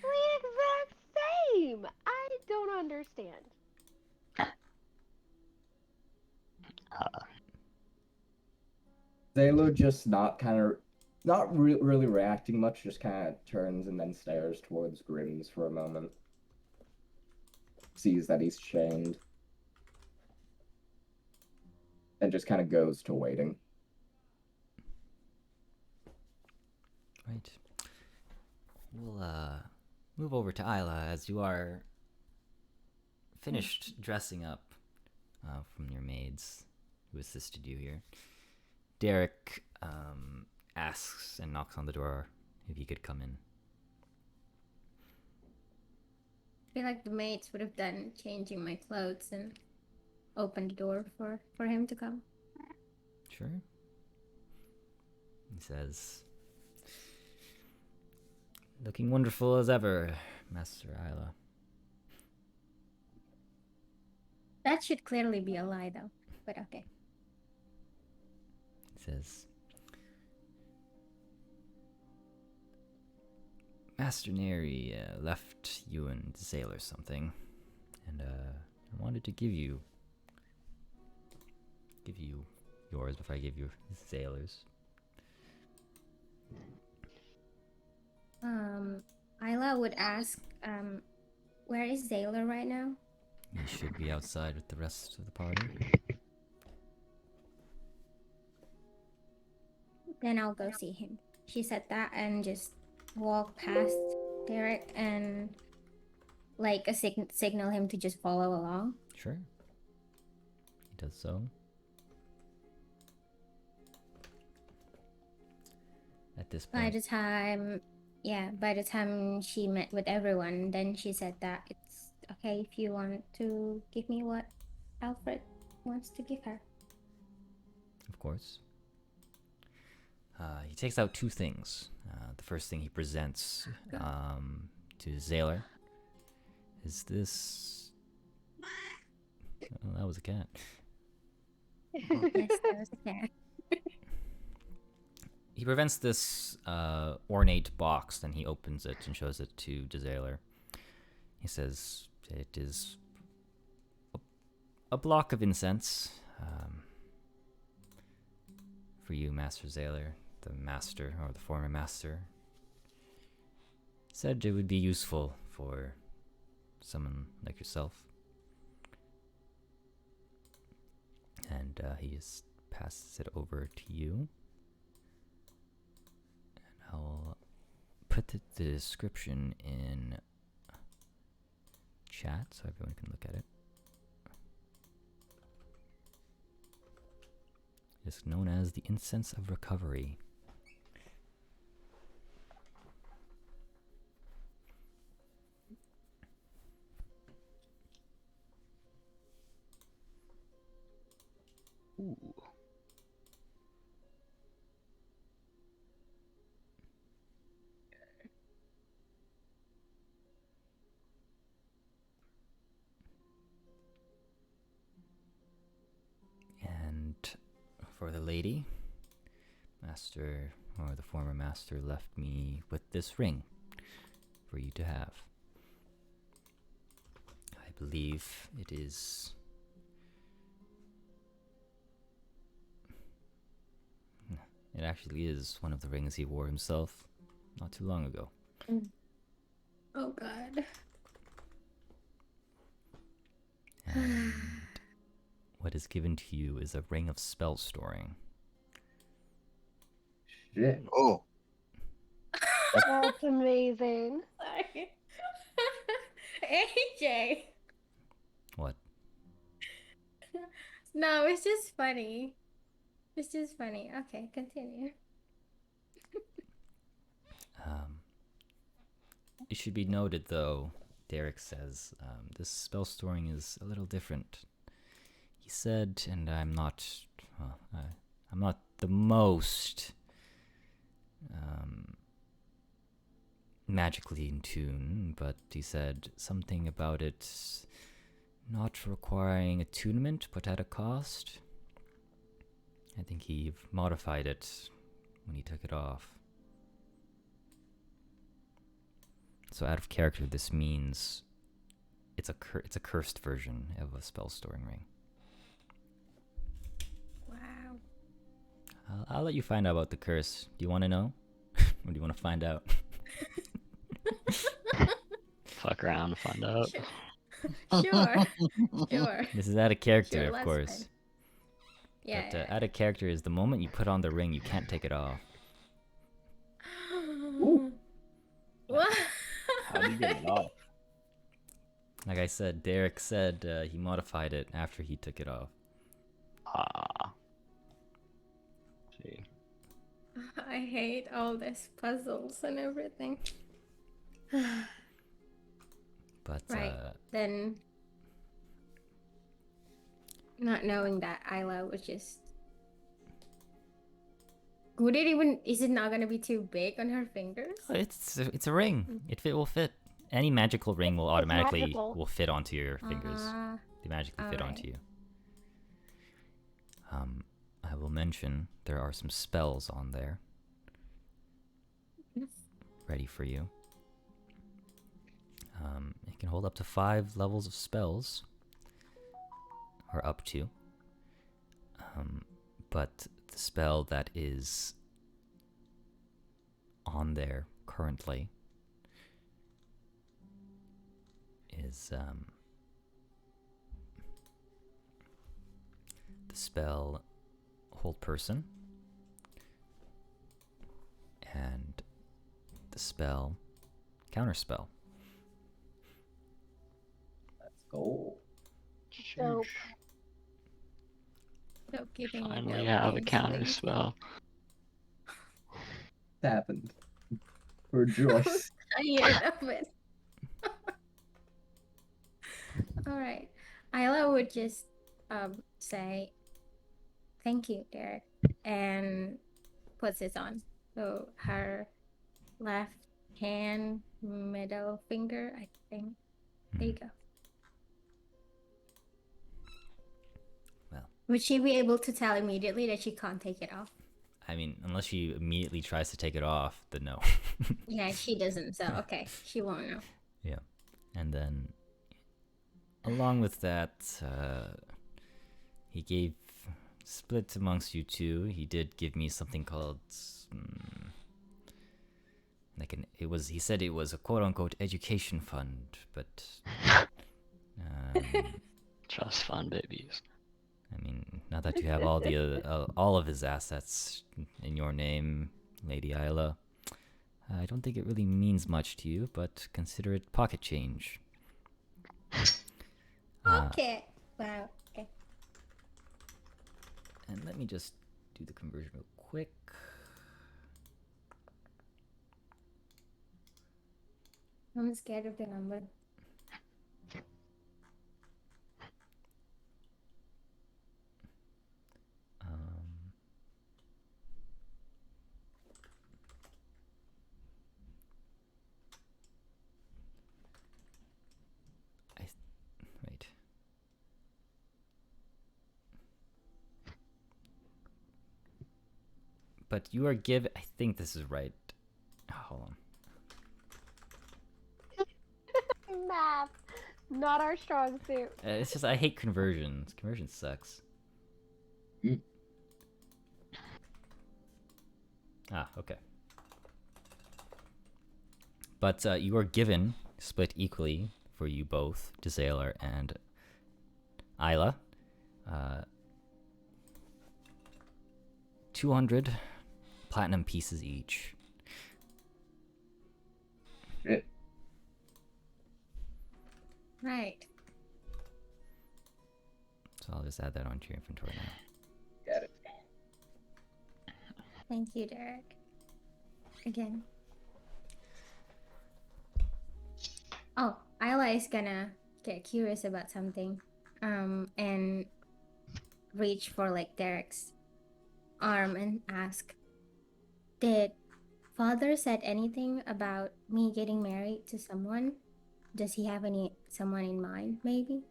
the exact same. I don't understand. Zayla just not really reacting much, just kind of turns and then stares towards Grimm's for a moment. Sees that he's chained. And just kind of goes to waiting. Right. We'll move over to Isla as you are finished dressing up from your maids who assisted you here. Derek asks and knocks on the door if he could come in. feel like the maids would have done changing my clothes and opened the door for him to come. Sure. He says, "Looking wonderful as ever, Master Isla." That should clearly be a lie, though. But okay. He says, "Master Neri left you and Sailor something, and I wanted to give you yours before I give you Sailor's." Isla would ask, where is Sailor right now? He should be outside with the rest of the party. Then I'll go see him. She said that and just walk past Derek and like signal him to just follow along. Sure. He does so. At this By point, the time she met with everyone, then she said that it's okay if you want to give me what Alfred wants to give her. of course, he takes out two things. The first thing he presents to Zaylor is this. Oh, that was a cat. Yes, that was a cat. He presents this ornate box, then he opens it and shows it to Zaylor. He says it is a block of incense for you, Master Zaylor. The master, or the former master, said it would be useful for someone like yourself. And he just passes it over to you. And I'll put the description in chat so everyone can look at it. It's known as the Incense of Recovery. Ooh. And for the lady, Master, or the former master, left me with this ring for you to have. I believe it is... It actually is one of the rings he wore himself not too long ago. Oh God. And what is given to you is a ring of spell storing. Shit. Oh, That's amazing. Sorry. AJ. What? No, it's just funny. It's just funny. Okay, continue. It should be noted, though, Derek says, this spell storing is a little different. He said, and I'm not the most magically in tune, but he said something about it not requiring attunement, but at a cost. I think he modified it when he took it off. So out of character, this means it's a cursed version of a spell storing ring. Wow. I'll let you find out about the curse. Do you want to know? Or do you want to find out? Fuck around and find out. Sure. Sure. This is out of character, Sure, of let's course. find- Yeah. But out of character is the moment you put on the ring, you can't take it off. What? How do you get it off? Like I said, Derek said he modified it after he took it off. Ah. See. I hate all these puzzles and everything. But Right. Then, not knowing that, Isla was just. Would it even? Is it not gonna be too big on her fingers? it's a ring. Will fit. Any magical ring will automatically magical. fit onto your fingers. Ah, They magically fit alright. onto you. I will mention there are some spells on there ready for you. It can hold up to 5 levels of spells, or up to. But the spell that is on there currently is the spell Hold Person and the spell Counterspell. Let's go. Dope. Stop giving me Finally dope have a names, counter please. spell. It's happened. Rejoice. I hear of it. Alright. Isla would just say thank you, Derek, and puts it on. So her left hand, middle finger, I think. There you go. Well. Would she be able to tell immediately that she can't take it off? I mean, unless she immediately tries to take it off, then no. Yeah, she doesn't, so okay, she won't know. Yeah. And then, along with that, he gave, split amongst you two, he did give me something called, he said it was a quote-unquote education fund, but, Trust fund babies. I mean, now that you have all the all of his assets in your name, Lady Isla, I don't think it really means much to you, but consider it pocket change. Okay. Wow. Okay. And let me just do the conversion real quick. I'm scared of the number. Wait. But you are given. I think this is right. Oh, hold on. Math. Not our strong suit. It's just I hate conversions. Conversion sucks. Okay. But you are given, split equally for you both, Desailor and Isla, 200 platinum pieces each. Shit. Right. So I'll just add that onto your inventory now. Got it. Thank you, Derek. Again. Oh, Isla is gonna get curious about something. And reach for like Derek's arm and ask, did father said anything about me getting married to someone? Does he have someone in mind, maybe?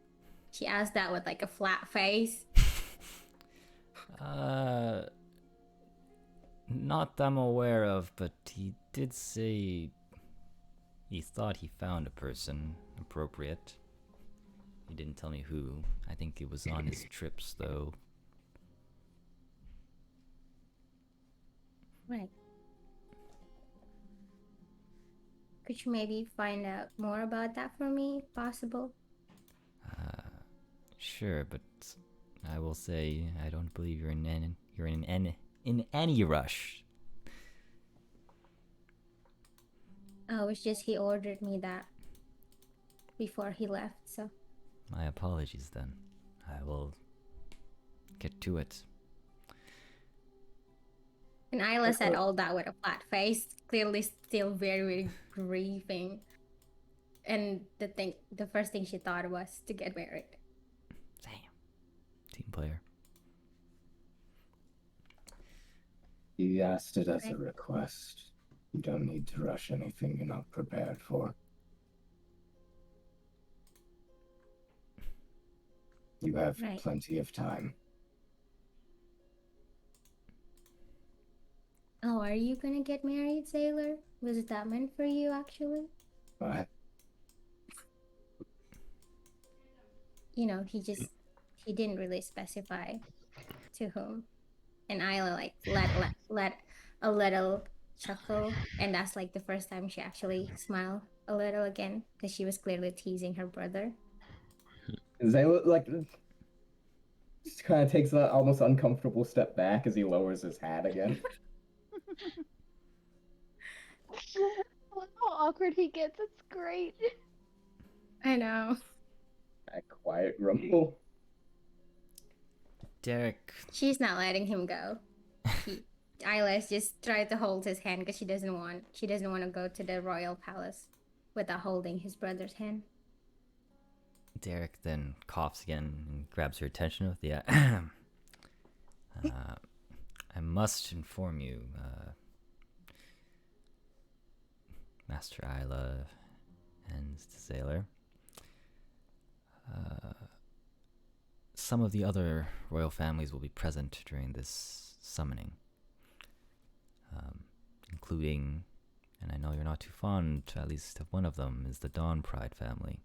She asked that with like a flat face. Not that I'm aware of, but he did say he thought he found a person appropriate. He didn't tell me who. I think it was on his trips, though. Right. Could you maybe find out more about that for me, if possible? Sure, but I will say I don't believe you're in any rush. Oh, it's just he ordered me that before he left, so. My apologies then. I will get to it. And Isla said all that with a flat face, clearly still very, very grieving. And the first thing she thought was to get married. Damn. Team player. You asked it as a request. You don't need to rush anything you're not prepared for. You have Right. plenty of time. Oh, are you gonna get married, Sailor? Was that meant for you, actually? But You know, he didn't really specify to whom. And Isla like let a little chuckle, and that's like the first time she actually smiled a little again, because she was clearly teasing her brother. Zayla, like, just kind of takes that almost uncomfortable step back as he lowers his hat again. How awkward he gets, it's great. I know. A quiet grumble. Derek. She's not letting him go. Isla's just trying to hold his hand because she doesn't want to go to the royal palace without holding his brother's hand. Derek then coughs again and grabs her attention with the. I must inform you, Master Isla and Sailor. Some of the other royal families will be present during this summoning, including, and I know you're not too fond, at least of one of them, is the Dawn Pride family.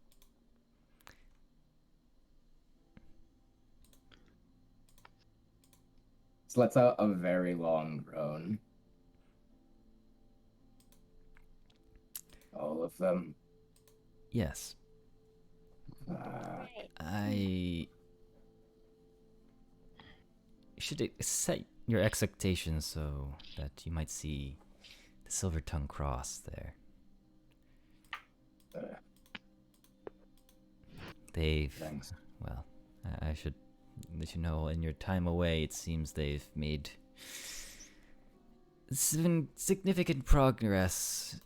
So lets out a very long groan. All of them. Yes. I should set your expectations so that you might see the silver tongue cross there. They've, Thanks. well, I should let you know, in your time away, it seems they've made significant progress,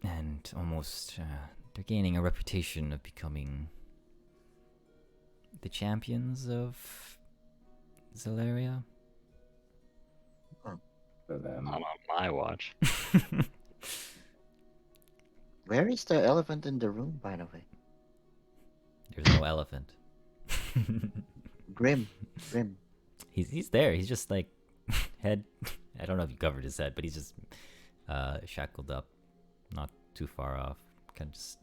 and almost they're gaining a reputation of becoming the champions of Zelaria. For them. Not on my watch. Where is the elephant in the room, by the way? There's no elephant. Grim. He's there. He's just like head. I don't know if you covered his head, but he's just shackled up, not too far off. Kind of just.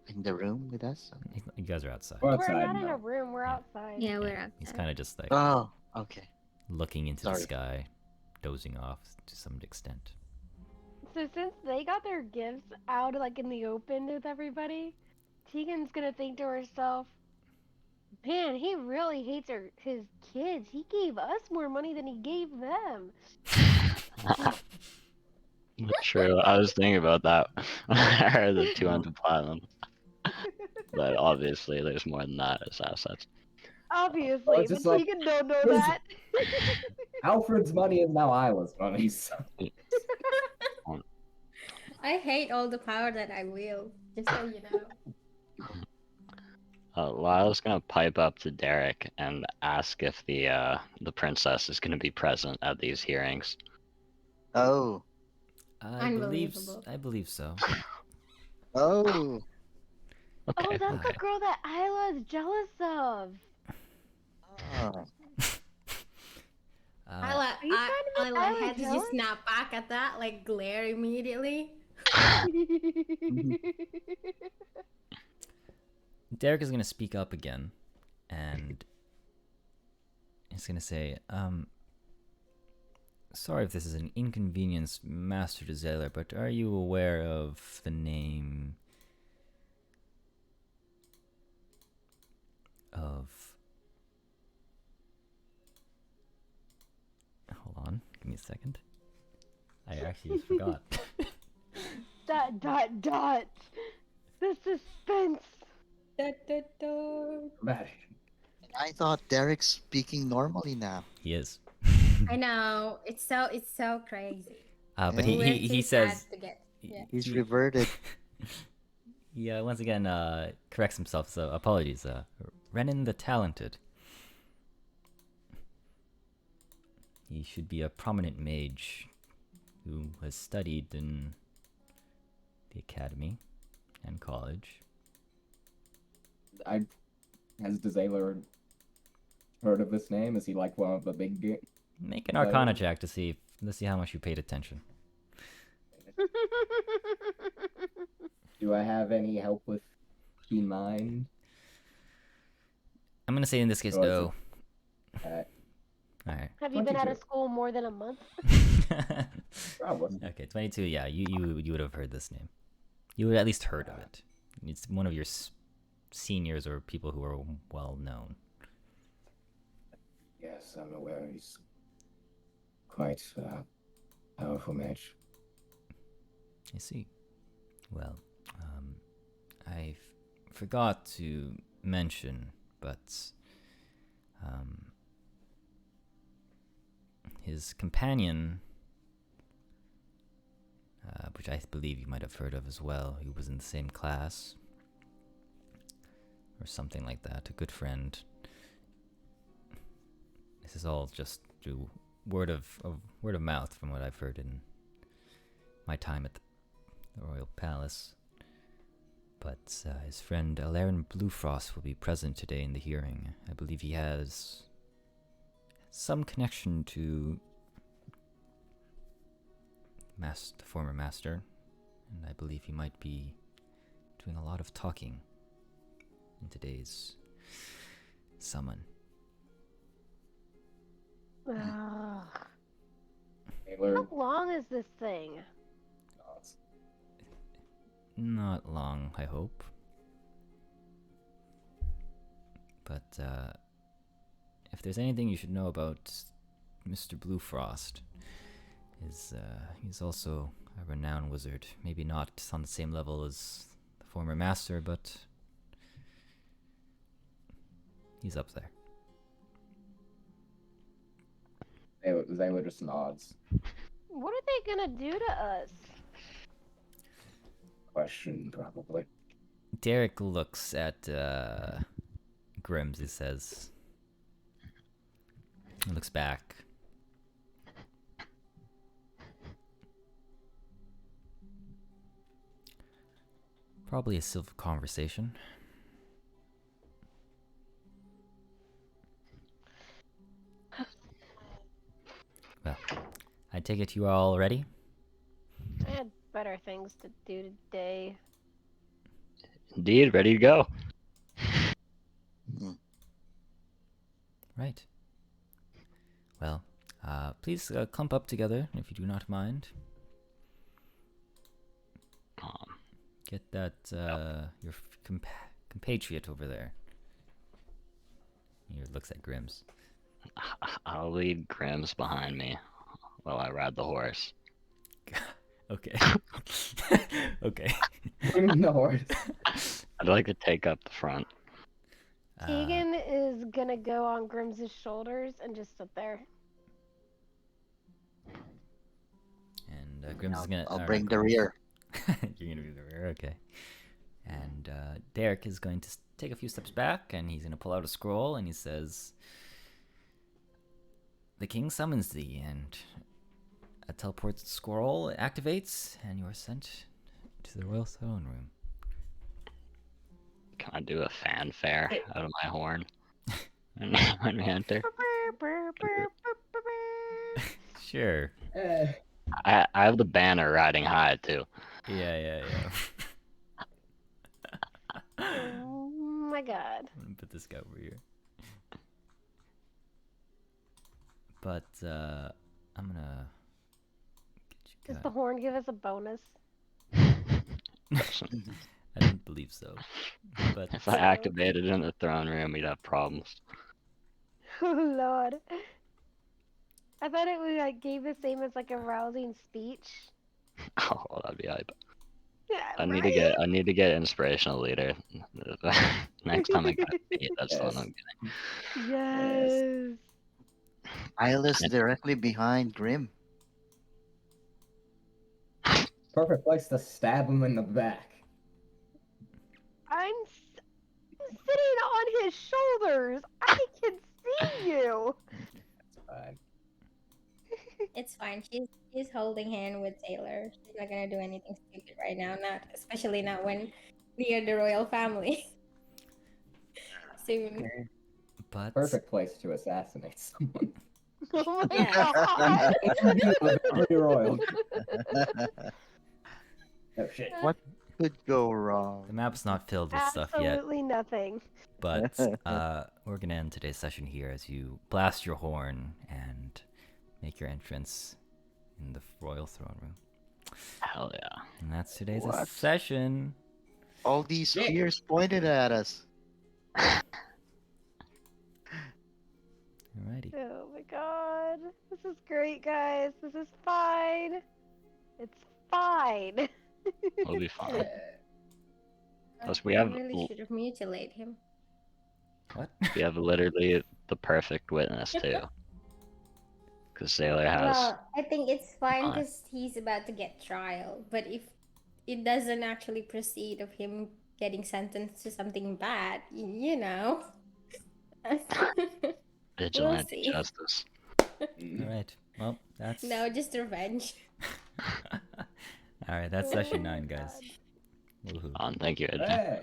In the room with us? You guys are outside. We're We're outside not in now. a room, we're Yeah. outside. Yeah, we're outside. He's kind of just like Oh, okay. looking into the Sorry. sky, dozing off to some extent. So since they got their gifts out like in the open with everybody, Tegan's gonna think to herself, man, he really hates his kids. He gave us more money than he gave them. True. I was thinking about that when I heard the 200 platinum. But obviously, there's more than that as assets. Obviously, Well, but it's just like, Tegan don't know his- that. Alfred's money is now Isla's money. So. I hate all the power that I wield, just so you know. Lyle's gonna pipe up to Derek and ask if the princess is gonna be present at these hearings. Oh. I believe Unbelievable. so. Oh. Okay. Oh, that's the girl that Isla's jealous of. Oh. I Are you trying to make Isla had to jealous? just snap back at that, like glare immediately. Derek is gonna speak up again, and he's gonna say, sorry if this is an inconvenience, Master Desailor, but are you aware of the name of... Hold on, give me a second. I actually just forgot. ... The suspense. Dramatic. I thought Derek's speaking normally now. He is. I know, it's so crazy. But Yeah. We're he too says... sad to get. Yeah. He's reverted. Yeah, once again, corrects himself, so apologies. Renan the Talented. He should be a prominent mage who has studied in the academy and college. Has Desaler heard of this name? Is he like one of the big? Make an Arcana check to see let's see how much you paid attention. Do I have any help with keen mind? I'm gonna say in this case, Or is no. it- All right. Have you been out 22. of school more than a month? Probably. Okay, 22. Yeah, you would have heard this name. You would at least heard of it. It's one of your seniors or people who are well known. Yes, I'm aware he's quite powerful mage. I see. Well, I forgot to mention, but his companion, which I believe you might have heard of as well, he was in the same class, or something like that, a good friend. This is all just through word of mouth from what I've heard in my time at the Royal Palace. But his friend Alarin Bluefrost will be present today in the hearing. I believe he has some connection to the former master, and I believe he might be doing a lot of talking in today's summon. Ugh. Taylor, How long is this thing? Not long, I hope. But if there's anything you should know about Mr. Bluefrost, he's also a renowned wizard. Maybe not on the same level as the former master, but he's up there. Zayla just nods. What are they gonna do to us? Question, probably. Derek looks at Grims. He says, he looks back. Probably a civil conversation. Well, I take it you are all ready? I had better things to do today. Indeed, ready to go. Right. Well, please clump up together if you do not mind. Get that, your compatriot over there. He looks at Grims. I'll lead Grims behind me while I ride the horse. Okay. Okay. Bring the horse. I'd like to take up the front. Tegan is gonna go on Grims's shoulders and just sit there. And Grims is gonna. I'll bring the rear. You're gonna be the rear, okay. And Derek is going to take a few steps back, and he's gonna pull out a scroll, and he says, "The king summons thee," and a teleport scroll activates, and you are sent to the royal throne room. Can I do a fanfare out of my horn when we enter? Sure. I have the banner riding high too. Yeah. Oh my god. I'm gonna put this guy over here. But I'm gonna. Does the horn give us a bonus? I don't believe so. But If I activated in the throne room, we'd have problems. Oh lord. I thought it would like gave the same as like a rousing speech. Oh, that'd be hype. Yeah, I right? need to get inspirational leader. Next time I get a beat, that's the one Yes. I'm getting. Yes. Isla's directly behind Grim. Perfect place to stab him in the back. I'm sitting on his shoulders. I can see you. That's fine. It's fine. She's holding hand with Taylor. She's not gonna do anything stupid right now. Not especially not when we are the royal family. Soon. But Perfect place to assassinate someone. Oh my Yeah. god. Very royal. Oh shit. What could go the wrong? map's not filled with stuff yet. Absolutely nothing. But we're gonna end today's session here as you blast your horn and make your entrance in the royal throne room. Hell yeah. And that's today's What? session. All these Shit. spears pointed at us. Alrighty. Oh my god. This is great, guys. This is fine. It's fine. We'll be fine. Yeah. Plus, we I have really should have mutilated him. What? we have literally the perfect witness too. Because Sailor has. Well, I think it's fine Fine. because he's about to get trial. But if it doesn't actually proceed of him getting sentenced to something bad, you know. Vigilante see. justice. Alright. Well, that's. No, just revenge. Alright, that's session 9, guys. Woohoo. Thank you, Edge. Hey.